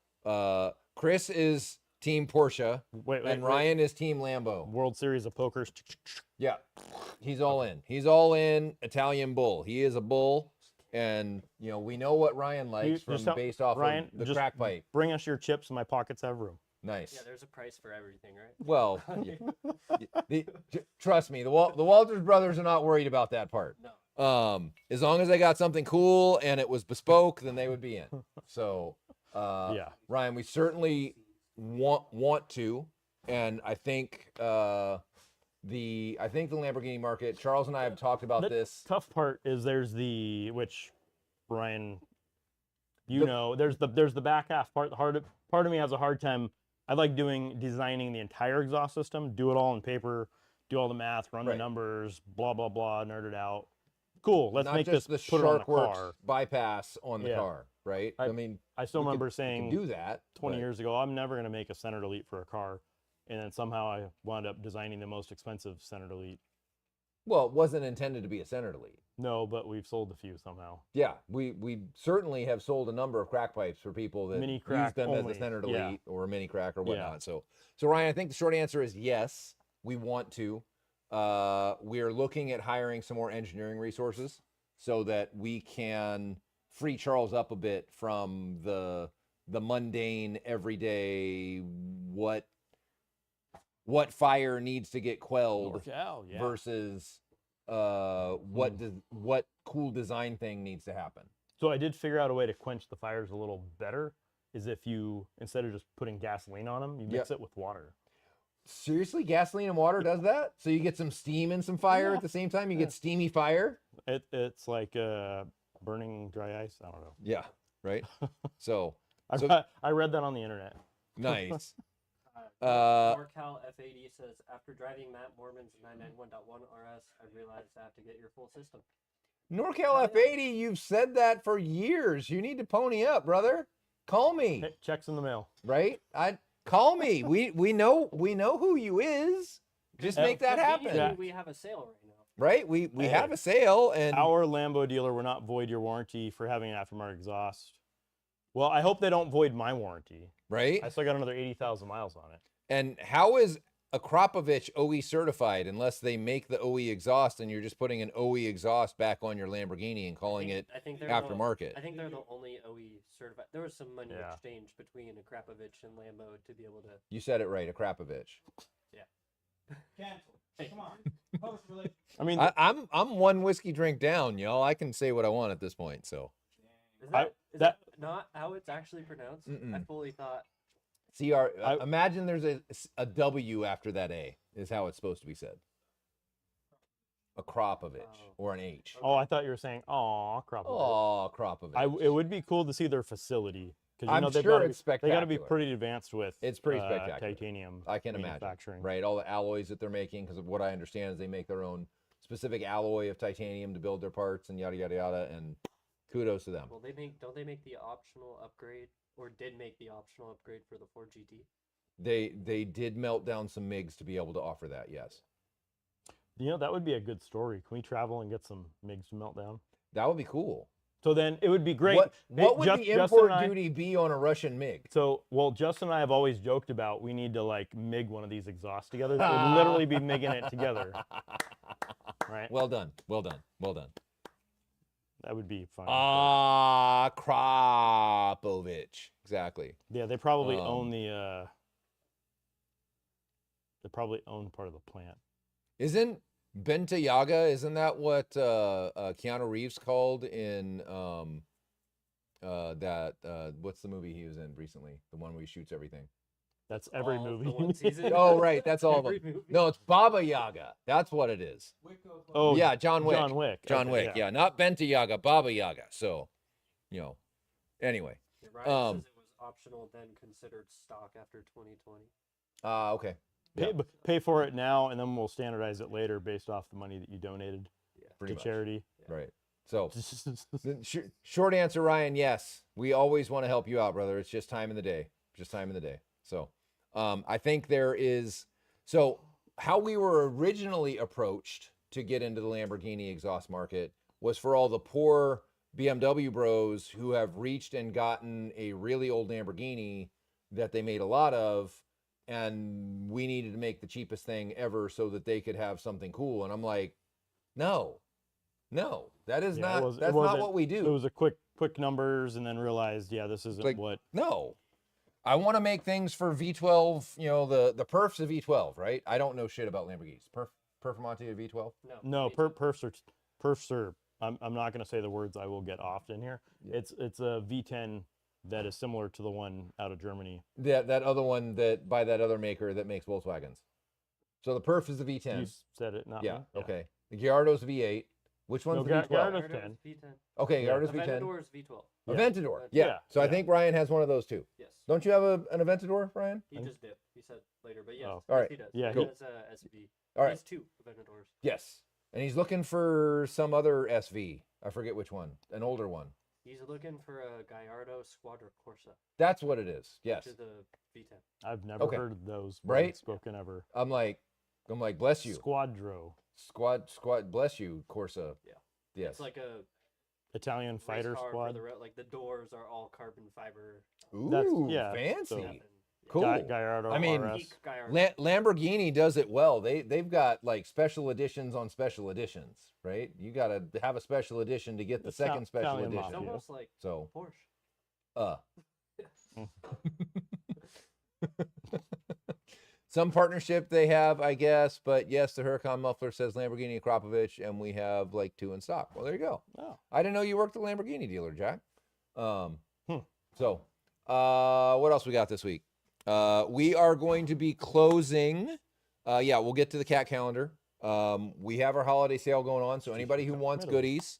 Chris is team Porsche Wait, and Ryan is team Lambo. World Series of Pokers. Yeah. He's all in. He's all in Italian bull. He is a bull. And we know what Ryan likes just from based off Ryan, of the just crack pipe. Bring us your chips and my pockets have room. Nice. Yeah, there's a price for everything, right? Well, trust me, the Walters brothers are not worried about that part. No. As long as they got something cool and it was bespoke, then they would be in. So, Yeah. Ryan, we certainly want to, and I think the Lamborghini market. Charles and I have talked about The this. tough part is which Brian, there's the back half part. Part of me has a hard time. I like designing the entire exhaust system, do it all on paper, do all the math, run the Right. numbers, blah blah blah, nerd it out. Cool, let's Not make just this the put it on the Sharkworks car. bypass on the Yeah. car, right? I- I mean, I still we could- remember we could saying do that 20 but- years ago, I'm never going to make a Center Elite for a car. And then somehow I wound up designing the most expensive Center Elite. Well, it wasn't intended to be a center delete. No, but we've sold a few somehow. Yeah, we certainly have sold a number of crack pipes for people that Mini use crack them as only, a center yeah. delete or a mini crack or Yeah. whatnot. So Ryan, I think the short answer is yes, we want to. We are looking at hiring some more engineering resources so that we can free Charles up a bit from the mundane, everyday what fire needs to get quelled NorCal, yeah. versus what cool design thing needs to happen. So I did figure out a way to quench the fires a little better. Is if you, instead of just putting gasoline on them, you mix it with water. Seriously, gasoline and water does that? So you get some steam and some fire at the same time? You get steamy fire? It's like burning dry ice. I don't know. Yeah, right? So, I read that on the internet. nice. NorCal F80 says, after driving Matt Mormon's 991.1 RS, I realized I have to get your full system. NorCal F80, you've said that for years. You need to pony up, brother. Call me, Hey, checks in the mail. right? Call me. We know who you is. Just make that happen. Conveniently, we have a sale right now. Right? We Hey, have a sale and Our Lambo dealer will not void your warranty for having an aftermarket exhaust. Well, I hope they don't void my warranty. right? I still got another 80,000 miles on it. And how is a Krapovich OE certified unless they make the OE exhaust and you're just putting an OE exhaust back on your Lamborghini and calling it I think they're aftermarket? I think they're the only OE certified. There was some money Yeah. exchanged between a Krapovich and Lambo to be able to. You said it right, a Krapovich. Cancel. Come on. Post relationship. I mean, I'm one whiskey drink down, y'all. I can say what I want at this point. So Is I- that that- not how it's actually pronounced? I Mm-mm. fully thought. imagine there's a W after that A is how it's supposed to be said. A Krapovich Oh. or an H. oh, I thought you were saying, "Aw, crop." Oh, Krapovich. It would be cool to see their facility because I'm they've sure gotta it's be, they got to be spectacular. pretty advanced with. It's pretty spectacular. Titanium. I can imagine, manufacturing. right? All the alloys that they're making, because of what I understand is they make their own specific alloy of titanium to build their parts and yada yada yada. And kudos to them. Well, don't they make the optional upgrade, or did make the optional upgrade for the Ford GT? They did melt down some MiGs to be able to offer that. Yes, That would be a good story. Can we travel and get some MiGs to melt down? that would be cool. So then it would be great. What would the Justin import and I- duty be on a Russian MiG? So, Justin and I have always joked about we need to like MiG one of these exhausts together. That would literally be MiGing it together, right? Well done. Well done. Well done. That would be fun. Krapovich. Exactly. Yeah, they probably um, own the. They probably own part of the plant. Isn't Benta Yaga? Isn't that what Keanu Reeves called in what's the movie he was in recently? The one where he shoots everything. That's every All the movie. one season. Oh, right. That's all of Every them. movie. No, it's Baba Yaga. That's what it is. Wick of, Oh, Yeah, John Wick. John Wick. John Okay, Wick. Yeah, not Benta Yaga, Baba Yaga. So, anyway. Yeah, Ryan says it was optional, then considered stock after 2020. Okay. Pay for it now, and then we'll standardize it later based off the money that you donated Pretty to much. charity. Right. So, short answer, Ryan, yes. We always want to help you out, brother. It's just time in the day. So, I think there is. So, how we were originally approached to get into the Lamborghini exhaust market was for all the poor BMW bros who have reached and gotten a really old Lamborghini that they made a lot of, and we needed to make the cheapest thing ever so that they could have something cool. And I'm like, no, that is Yeah, not. it That's not wasn't- what we do. It was a quick numbers, and then realized, this isn't Like, what. No, I want to make things for V12. The perfs of V12, right? I don't know shit about Lamborghinis. Performante of V12. No, me too. perfs are. I'm not going to say the words I will get often here. Yeah. It's a V10 that is similar to the one out of Germany. That other one that by that other maker that makes Volkswagens. So the perf is the V10. You said it, not Yeah. me. Okay. The Gallardo's V8. Which one's No, the V12? Gallardo's Aventador's 10. V10. Okay, Yeah. Gallardo's V10. Aventador's V12. Yeah. Aventador. Yeah. Yeah. So I Yeah. think Ryan has one of those too. Yes. Don't you have an Aventador, Ryan? He just did. He said later, but yes, Oh. All right. he does. Yeah, he he- has a SV. All He right. has two Aventadors. Yes. And he's looking for some other SV. I forget which one. An older one. He's looking for a Gallardo Squadra Corsa, That's what it is. Yes. which is the V10. I've never Okay. heard those Right? words spoken ever. I'm like, bless you. Squadro, Squad, bless you, Corsa. Yeah. Yes. It's like a Italian race fighter car for squad. the like the doors are all carbon fiber. Ooh, yeah, fancy. so- Nothing. Yeah. Cool. Gallardo I mean, RS. Peak Gallardo. Lamborghini does it well. They've got like special editions on special editions, right? You got to have a special edition to get the It's second special Italian It's edition. mafia. almost like So, Porsche. some partnership they have, I guess. But yes, the Huracan muffler says Lamborghini Krapovich, and we have like two in stock. Well, there you go. Oh. I didn't know you worked at a Lamborghini dealer, Jack. Hmm. So, what else we got this week? We are going to be closing. We'll get to the cat calendar. We have our holiday sale going on, so anybody who wants Middle. goodies,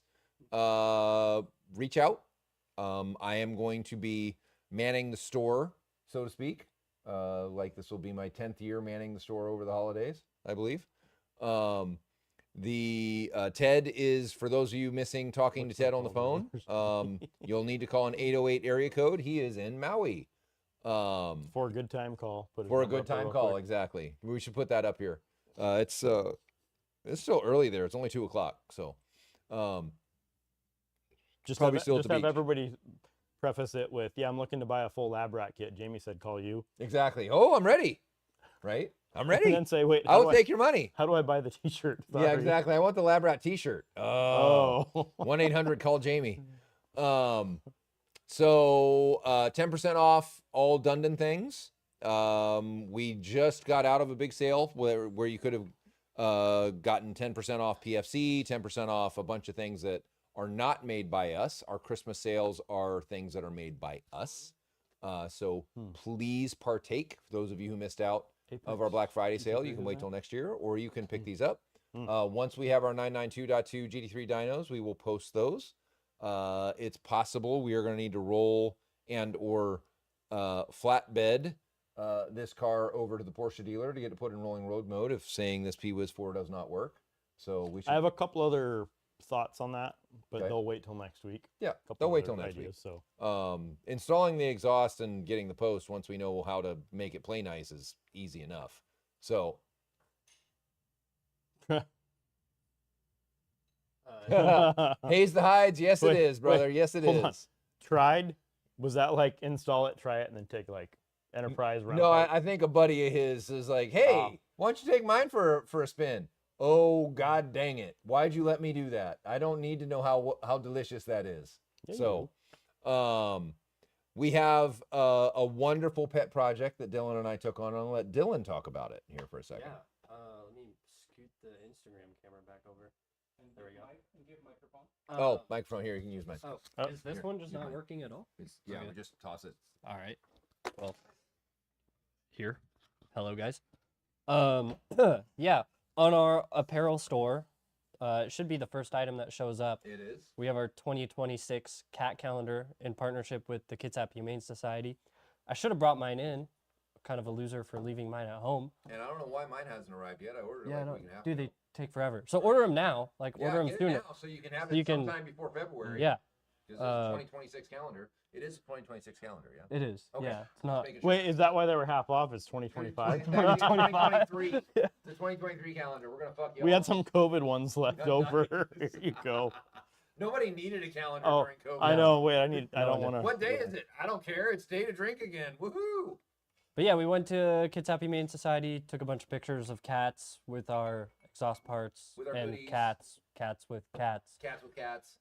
reach out. I am going to be manning the store, so to speak. Like this will be my 10th year manning the store over the holidays, I believe. The Ted is, for those of you missing talking Looks to Ted like on the all the phone, numbers. you'll need to call an 808 area code. He is in Maui. For a good time call. Put his For a number good up there time real call, quick. exactly. We should put that up here. It's still early there. It's only 2:00, so Just probably have, still at just the have beach. everybody preface it with, I'm looking to buy a full lab rat kit. Jamie said, call you. exactly. Oh, I'm ready. Right? I'm ready. And then say, wait, I'll take your money. how do I buy the t-shirt? Yeah, Sorry. exactly. I want the Lab Rat T-shirt. Oh. 1-800 call Jamie. So 10% off all Dundon things. We just got out of a big sale where you could have gotten 10% off PFC, 10% off a bunch of things that are not made by us. Our Christmas sales are things that are made by us. So please partake. For those of you who missed out of our Black Friday sale, you can wait till next year, or you can pick these up. Once we have our 992.2 GT3 dynos, we will post those. It's possible we are going to need to roll and or flatbed this car over to the Porsche dealer to get it put in rolling road mode if saying this PWiz 4 does not work. So we should. I have a couple other thoughts on that, but Okay. they'll wait till next week. Yeah, Couple they'll wait other till next week. ideas, So Installing the exhaust and getting the post once we know how to make it play nice is easy enough. So haze the hides. Yes, Wait, it is, brother. wait, Yes, it hold on. is. tried. Was that like install it, try it, and then take like enterprise round? No, trip? I think a buddy of his is like, hey, why don't you take mine for a spin? Oh, God dang it. Why'd you let me do that? I don't need to know how delicious that is. Yeah, you So, we have a wonderful pet project that Dylan and I took on. I'll let Dylan talk about it here for a second. Let me scoot the Instagram camera back over. And There we give go. and give microphone. Oh, microphone here. You can use mine. Oh, Oh, is this here, one just use not mine. working at all? Yeah, Okay. we just toss it. All right. Well, here. Hello, guys. Yeah, on our apparel store, it should be the first item that shows up. It is. We have our 2026 cat calendar in partnership with the Kitsap Humane Society. I should have brought mine in. Kind of a loser for leaving mine at home. And I don't know why mine hasn't arrived yet. I ordered Yeah, like no, a week and a half dude, ago. they take forever. So order them now. Like Yeah, order them get it sooner. now so you can have So it you can- sometime before February. Yeah, Because uh, it's 2026 calendar. It is a 2026 calendar, yeah. it is. Okay. Yeah, it's not. Making sure. Wait, is that why they were half off? It's 2025. 2023. The 2023 calendar. We're gonna fuck you. We all. had some COVID ones left got over. nice. Here you go. Nobody needed a calendar Oh, during COVID. I know. Wait, I need. I No, don't no. want to. What day is it? I don't care. It's day to drink again. Woohoo! But yeah, we went to Kitsap Humane Society, took a bunch of pictures of cats with our exhaust parts With our and goodies. cats with cats. Cats with cats.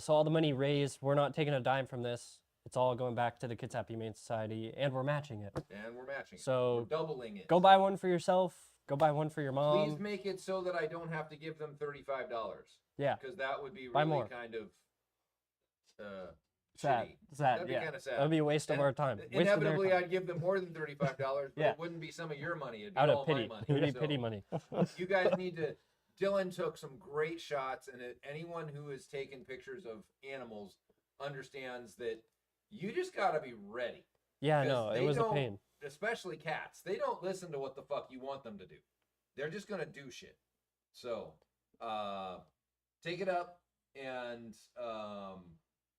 So all the money raised, we're not taking a dime from this. It's all going back to the Kitsap Humane Society, and we're matching it. And we're matching. So we're doubling it. go buy one for yourself. Go buy one for your Please mom. make it so that I don't have to give them $35. Yeah, Because that would be Buy really more. kind of sad, shitty. sad. That'd be Yeah, kinda sad. that'd be a waste of And our time. Waste of their Inevitably, time. I'd give them more than $35, but Yeah. it wouldn't be some of your money. It'd be Out all of pity, my money. it would be So pity money. you guys need to. Dylan took some great shots, and anyone who has taken pictures of animals understands that you just got to be ready. Yeah, 'Cause no, it they was a don't- pain. Especially cats. They don't listen to what the fuck you want them to do. They're just gonna do shit. So, take it up and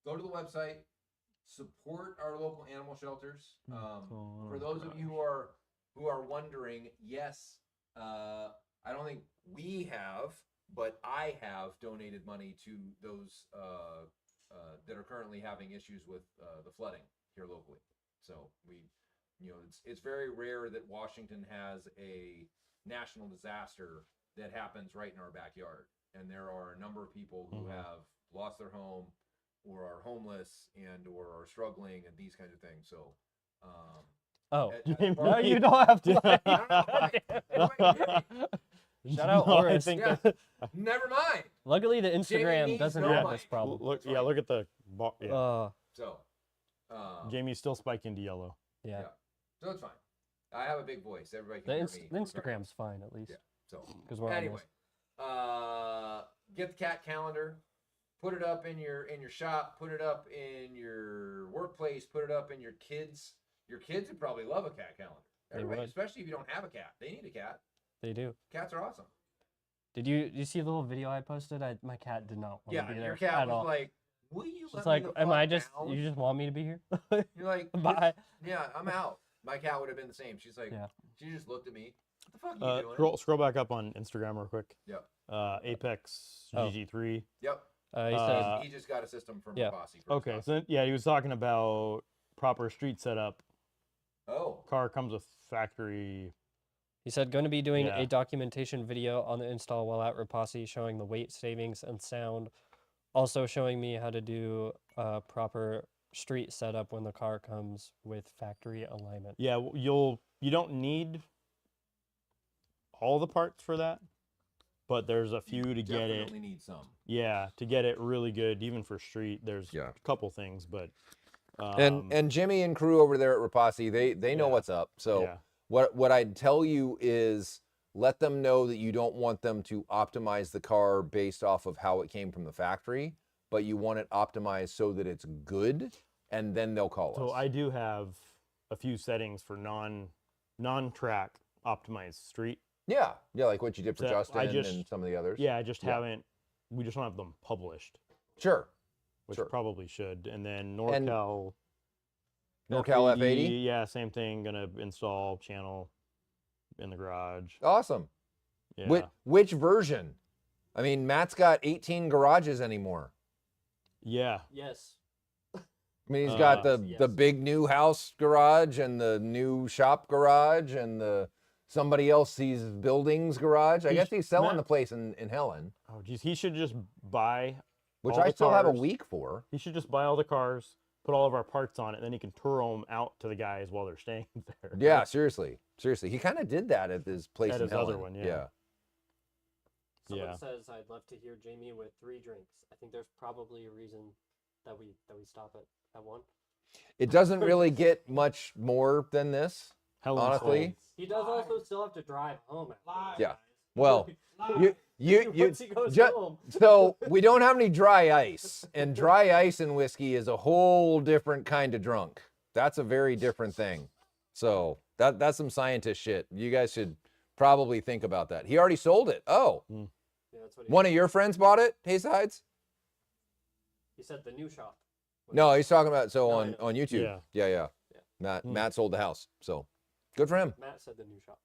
go to the website. Support our local animal shelters. For those of you who are wondering, yes, I don't think we have, but I have donated money to those that are currently having issues with the flooding here locally. So it's very rare that Washington has a national disaster that happens right in our backyard, and there are a number of people who Mhm. have lost their home or are homeless or are struggling and these kinds of things. So, Oh, as Jamie. far no, as- you don't have to. No, Shout out No, I Oris. think Yeah. that- Never mind. Luckily, the Instagram needs doesn't no have money. this problem. Look, That's yeah, right. look at the. Yeah. So, Jamie's still spiking to yellow. Yeah, so it's fine. I have a big voice. Everybody the, can hear ins- me. the regardless. Instagram's fine at least Yeah. So because we're anyway, on get the cat calendar, put it up in your shop, put it up in your workplace, put it up in your kids. Your kids would probably love a cat calendar. They Everybody, would. especially if you don't have a cat. They need a cat. this. They do. Cats are awesome. Did you see the little video I posted? My cat did not want Yeah, to be there your cat at was all. like, "Will you She's let like, me the am I fuck just? down?" You just want me to be here? You're like, Bye. yeah, I'm out. My cat would have been the same. She's like, Yeah. she just looked at me. What the fuck are you doing? Scroll back up on Instagram real quick. Yep. Apex Oh. GG3. Yep. He Uh, said, He just got a system from yeah. Posse. Okay, so yeah, he was talking about proper street setup. Oh. Car comes with factory. going to be doing Yeah. a documentation video on the install while at Rapasi, showing the weight savings and sound. Also showing me how to do proper street setup when the car comes with factory alignment. Yeah, you don't need all the parts for that, but there's a few to get it. Definitely need some. Yeah, to get it really good, even for street. There's Yeah. a couple things, but And Jimmy and crew over there at Rapasi, they know Yeah. what's up. So yeah, what I'd tell you is let them know that you don't want them to optimize the car based off of how it came from the factory, but you want it optimized so that it's good, and then they'll call so us. I do have a few settings for non-track optimized street. yeah, like what you did for So I Justin just- and some of the others. Yeah, I just Yeah. haven't we just don't have them published, Sure. which Sure. probably should. And then And NorCal F80? yeah, same thing. Gonna install channel in the garage. Awesome. Yeah, Which version? I mean, Matt's got 18 garages anymore. yeah. Yes. I mean, he's got the yes. big new house garage and the new shop garage and the somebody else's buildings garage. I He's- guess he's selling Matt- the place in Helen, Oh, geez, he should just buy. which all I the still have a cars. week for. He should just buy all the cars, put all of our parts on it, and then he can tour them out to the guys while they're staying there. Yeah, seriously. He kind of did that at his place At in his other Helen. one, yeah. Someone Yeah. says I'd love to hear Jamie with 3 drinks. I think there's probably a reason that we stop at 1. It doesn't really get much more than this. Helen's Honestly, sold. He does also still have to drive home. after. Yeah. Well, you Once he goes ju- home. so we don't have any dry ice, and dry ice and whiskey is a whole different kind of drunk. That's a very different thing. So that's some scientist shit. You guys should probably think about that. He already sold it. Oh, Yeah, that's what he, one of your friends bought it, Haysides? he said. The new shop. No, he's talking about No, I on know. YouTube. Yeah. Yeah. Yeah. Matt sold the house. So good for him. Matt said the new shop.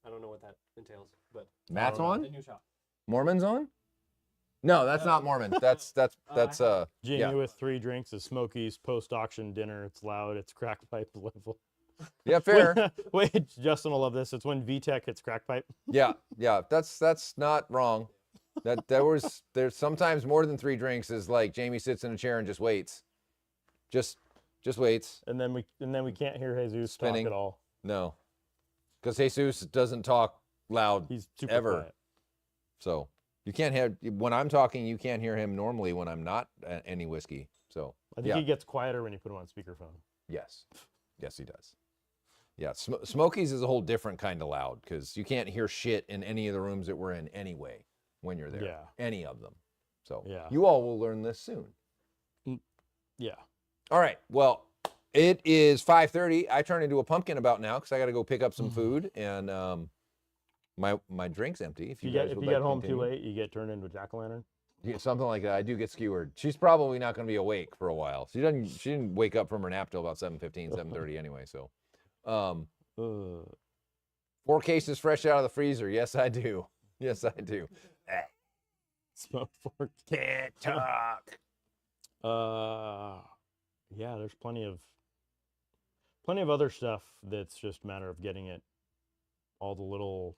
I don't know what that entails, but Matt's don't know. on? the new shop. Mormon's on? No, that's not Mormon. That's Jamie yeah. with 3 drinks is Smokies post-auction dinner. It's loud. It's crack pipe level. yeah, fair. Wait, Justin will love this. It's when VTech hits crack pipe. Yeah, that's not wrong. There's sometimes more than 3 drinks is like Jamie sits in a chair and just waits. Just waits. And then we can't hear Jesus Spinning. talk at all. No. Because Jesus doesn't talk loud. He's super Ever. quiet. So you can't hear when I'm talking, you can't hear him normally when I'm not any whiskey. So I think yeah. he gets quieter when you put him on speakerphone. Yes. Yes, he does. Yeah, Smokies is a whole different kind of loud because you can't hear shit in any of the rooms that we're in anyway when you're there. Yeah. Any of them. So Yeah. you all will learn this soon. Yeah. All right. Well, it is 5:30. I turn into a pumpkin about now because I got to go pick up some food and my drink's empty. If you, guys If would you like get to home too continue. late, you get turned into a jack-o'-lantern. Yeah, something like that. I do get skewered. She's probably not going to be awake for a while. She didn't wake up from her nap till about 7:15, 7:30 anyway. So, 4 cases fresh out of the freezer. Yes, I do. Yes, I do. Smoke fork. Can't talk. Yeah, there's plenty of other stuff that's just a matter of getting it. All the little,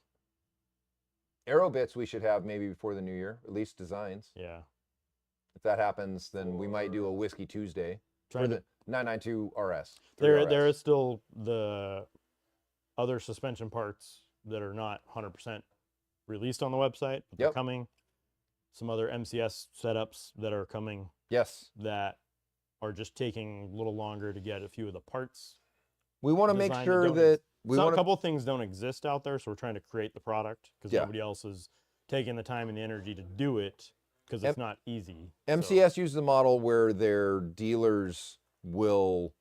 Aero bits we should have maybe before the new year, at least designs. yeah. If that happens, then we might do a Whiskey Tuesday for Trying the to, 992 RS. there 3RS. is still the other suspension parts that are not 100% released on the website, but they're Yep. coming. Some other MCS setups that are coming Yes. that are just taking a little longer to get a few of the parts. We want to make Design sure don't that we So a want to. couple of things don't exist out there, so we're trying to create the product because Yeah. nobody else is taking the time and the energy to do it because it's not easy. so- MCS uses a model where their dealers will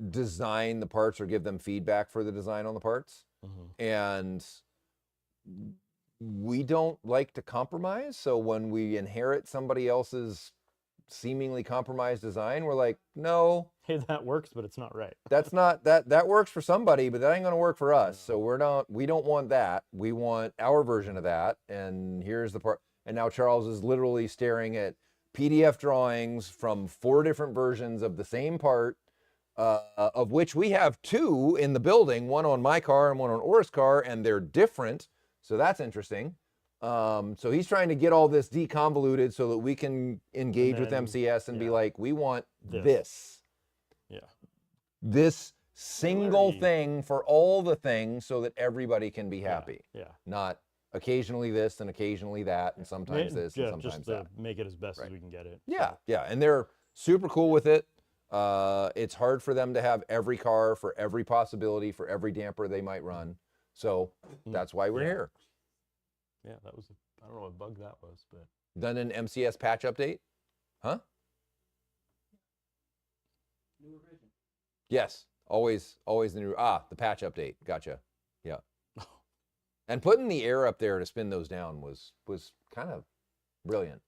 design the parts or give them feedback for the design on the parts. Mhm. And we don't like to compromise. So when we inherit somebody else's seemingly compromised design, we're like, no, Hey, that works, but it's not right. that's not that works for somebody, but that ain't going to work for us. So we don't want that. We want our version of that. And here's the part. And now Charles is literally staring at PDF drawings from 4 different versions of the same part, of which we have 2 in the building, one on my car and one on Orr's car, and they're different. So that's interesting. So he's trying to get all this deconvoluted so that we can engage with then, MCS and be yeah. like, we want This. this. Yeah. This single Similarity. thing for all the things so that everybody can be Yeah, happy. Yeah. Not occasionally this and occasionally that and sometimes this and Yeah, sometimes just that. to make it as best Right. as we can get it. Yeah, yeah, and they're super cool with it. It's hard for them to have every car for every possibility for every damper they might run. So that's why we're Yeah. here. Yeah, that was. I don't know what bug that was, but Done an MCS patch update? Huh? New revision. Yes, always the new the patch update. Gotcha. Yeah. And putting the air up there to spin those down was kind of brilliant,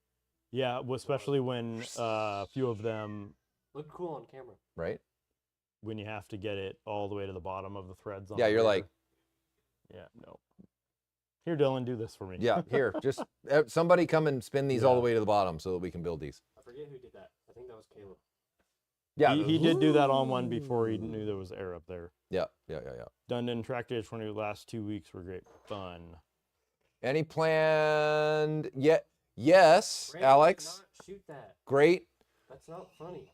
Yeah, especially when a few of them, Look cool on camera. right? when you have to get it all the way to the bottom of the threads. On Yeah, the you're rear. like, yeah, no. Here, Dylan, do this for me. yeah, here, just somebody come and spin these all the Yeah. way to the bottom so that we can build these. I forget who did that. I think that was Caleb. Yeah, he did do that on one before he knew there was air up there. Yeah. Dundon track days for the last 2 weeks were great fun. Any planned yet? Yes, Brandon, do Alex. not shoot that. Great. That's not funny.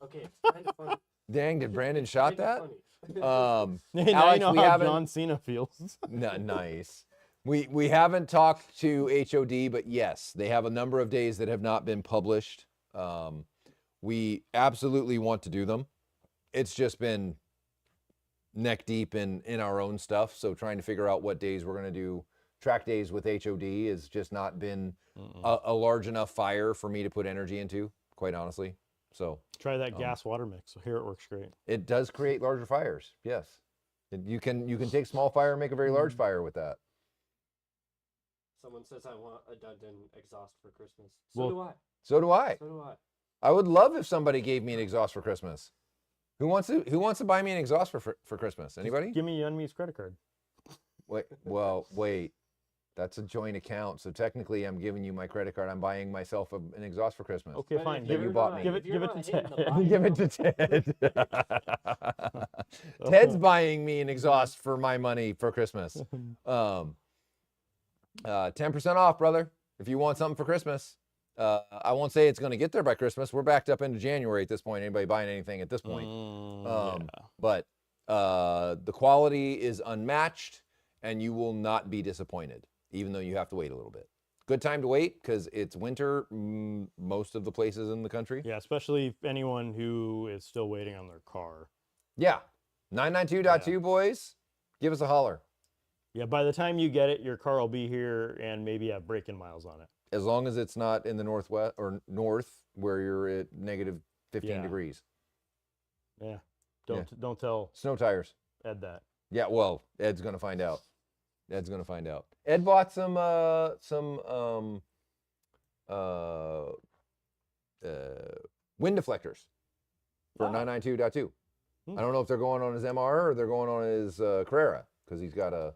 Okay, it's kind of funny. Dang, did Brandon shot Kinda that? funny. Now Alex, you know we how haven't- John Cena feels. Nice. We haven't talked to HOD, but yes, they have a number of days that have not been published. We absolutely want to do them. It's just been neck deep in our own stuff. So trying to figure out what days we're going to do track days with HOD has just not been a large enough fire for me to put energy into, quite honestly. So Try that gas water mix. Here it works great. it does create larger fires. Yes. You can take small fire and make a very large fire with that. Someone says I want a Dundon exhaust for Christmas. So Well- do I. So do I. So do I. I would love if somebody gave me an exhaust for Christmas. Who wants to buy me an exhaust for Christmas? Anybody? Give me Yunmi's credit card. Wait. That's a joint account, so technically I'm giving you my credit card. I'm buying myself an exhaust for Christmas. Okay, But fine. if That Give you it, bought me. give it, if you're give it not to hitting the Ted. buy- Give it to Ted. Ted's buying me an exhaust for my money for Christmas. 10% off, brother, if you want something for Christmas. I won't say it's going to get there by Christmas. We're backed up into January at this point. Anybody buying anything at this point? Yeah. But the quality is unmatched, and you will not be disappointed, even though you have to wait a little bit. Good time to wait because it's winter most of the places in the country. Yeah, especially anyone who is still waiting on their car. Yeah. 992.2 boys, give us a holler. Yeah, by the time you get it, your car will be here and maybe have break-in miles on it. As long as it's not in the northwest or north where you're at negative 15 Yeah. degrees. Yeah. Don't tell Snow tires. Ed that. Yeah, well, Ed's gonna find out. Ed bought some wind deflectors for Ah. 992.2. Hmm. I don't know if they're going on his MR or they're going on his Carrera because he's got Oh,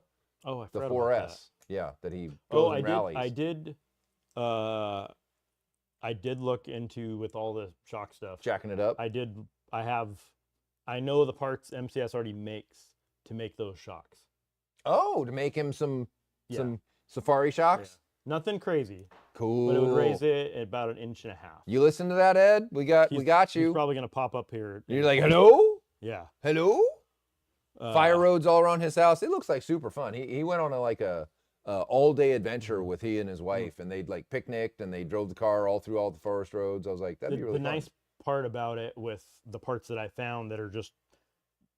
I the forgot about 4S. Yeah, that he goes Oh, and rallies. I did look into with all the shock stuff. Jacking it up. I know the parts MCS already makes to make those shocks. Oh, to make him some Yeah. safari shocks. Yeah. Nothing crazy, Cool. but it would raise it at about 1.5 inches. You listen to that, Ed? We got He's you. probably gonna pop up here. You're like, hello, Yeah. hello. Uh, Fire roads all around his house. It looks like super fun. He went on a all day adventure with he and his wife, and they'd like picnicked and they drove the car all through all the forest roads. I was like, that'd be really the fun. nice part about it with the parts that I found that are just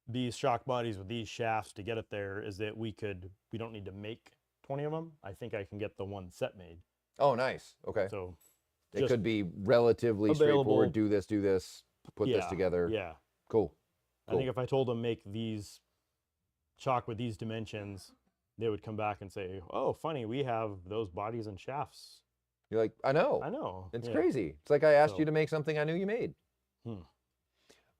these shock bodies with these shafts to get it there is that we don't need to make 20 of them. I think I can get the one set made. Oh, nice. Okay. So It just could be relatively available. straightforward. Do this, put this Yeah, together. Yeah. Cool. I think if I told them make these shock with these dimensions, they would come back and say, "Oh, funny, we have those bodies and shafts." You're like, I know. I know. It's yeah. crazy. It's like I asked So- you to make something I knew you made. Hmm.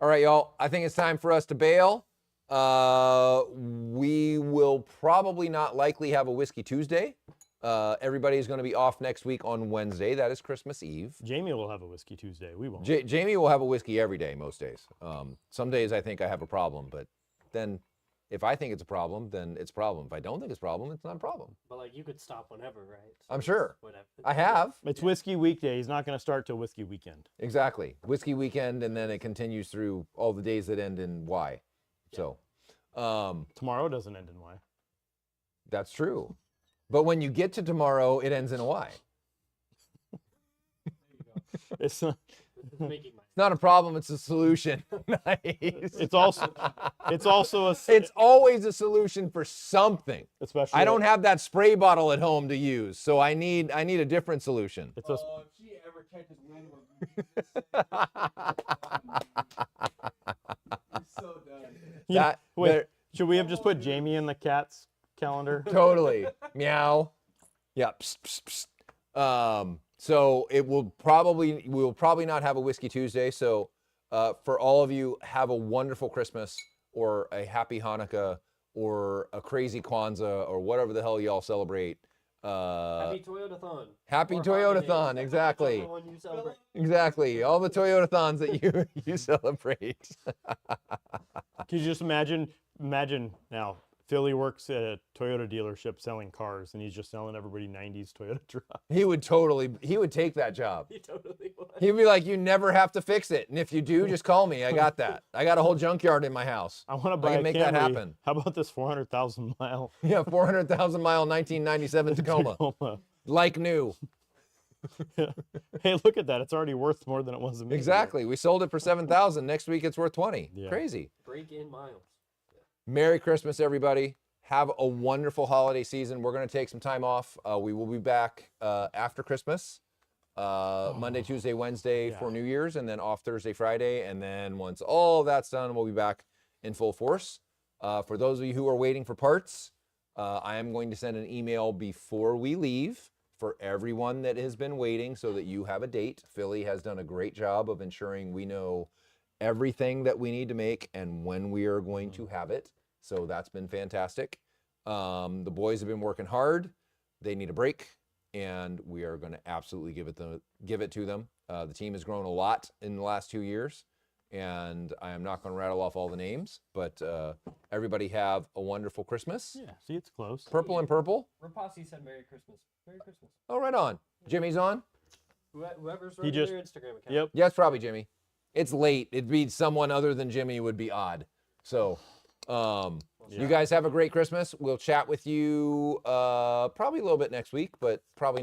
All right, y'all. I think it's time for us to bail. We will probably not likely have a Whiskey Tuesday. Everybody's going to be off next week on Wednesday. That is Christmas Eve. Jamie will have a Whiskey Tuesday. We won't. Jamie will have a whiskey every day, most days. Some days I think I have a problem, but then if I think it's a problem, then it's a problem. If I don't think it's a problem, it's not a problem. But like you could stop whenever, right? I'm it's sure. Whatever. I have. It's Whiskey Weekday. He's not going to start till Whiskey Weekend. Exactly. Whiskey weekend, and then it continues through all the days that end in Y. So Tomorrow doesn't end in Y. that's true. But when you get to tomorrow, it ends in a Y. It's This is making my It's not a problem, it's a solution. Nice. it's also a It's always a solution for something. especially I don't have that spray bottle at home to use, so I need a different solution. it's a If she ever catches wind where we use this thing, you're so done. Yeah, That- wait. there- Should we have just put Jamie in the cat's calendar. Totally. Meow. Yeah. Psst, psst, psst. So we will probably not have a Whiskey Tuesday. So for all of you, have a wonderful Christmas or a happy Hanukkah or a crazy Kwanzaa or whatever the hell y'all celebrate. Happy Toyotathon. Happy Or Toyotathon, holidays, exactly. whichever one you celebrate. Exactly. All the Toyotathons that you celebrate. Can you just imagine now, Philly works at a Toyota dealership selling cars, and he's just selling everybody 90s Toyota trucks. He would take that job. He totally would. He'd be like, you never have to fix it. And if you do, just call me. I got that. I got a whole junkyard in my house. I want to buy can a make Camry. that happen. How about this 400,000 mile Yeah, 400,000 mile 1997 Tacoma. Tacoma? Like new. Hey, look at that. It's already worth more than it was a minute ago. Exactly. We sold it for 7,000. Next week it's worth 20. Yeah. Crazy. Break in miles. Merry Christmas, everybody. Have a wonderful holiday season. We're going to take some time off. We will be back after Christmas. Monday, Tuesday, Wednesday for New Year's, and then off Thursday, Friday. And then once all that's done, we'll be back in full force. For those of you who are waiting for parts, I am going to send an email before we leave for everyone that has been waiting so that you have a date. Philly has done a great job of ensuring we know everything that we need to make and when we are going to have it. So that's been fantastic. The boys have been working hard. They need a break, and we are going to absolutely give it to them. The team has grown a lot in the last 2 years, and I am not going to rattle off all the names, but everybody have a wonderful Christmas. Yeah, see, it's close. Purple and purple. Rapasi said Merry Christmas. Merry Christmas. Oh, right on. Jimmy's on? Whoever's He running just- their Instagram account. Yep. Yeah, it's probably Jimmy. It's late. It'd be someone other than Jimmy would be odd. So, you guys have a great Christmas. We'll chat with you probably a little bit next week, but probably not.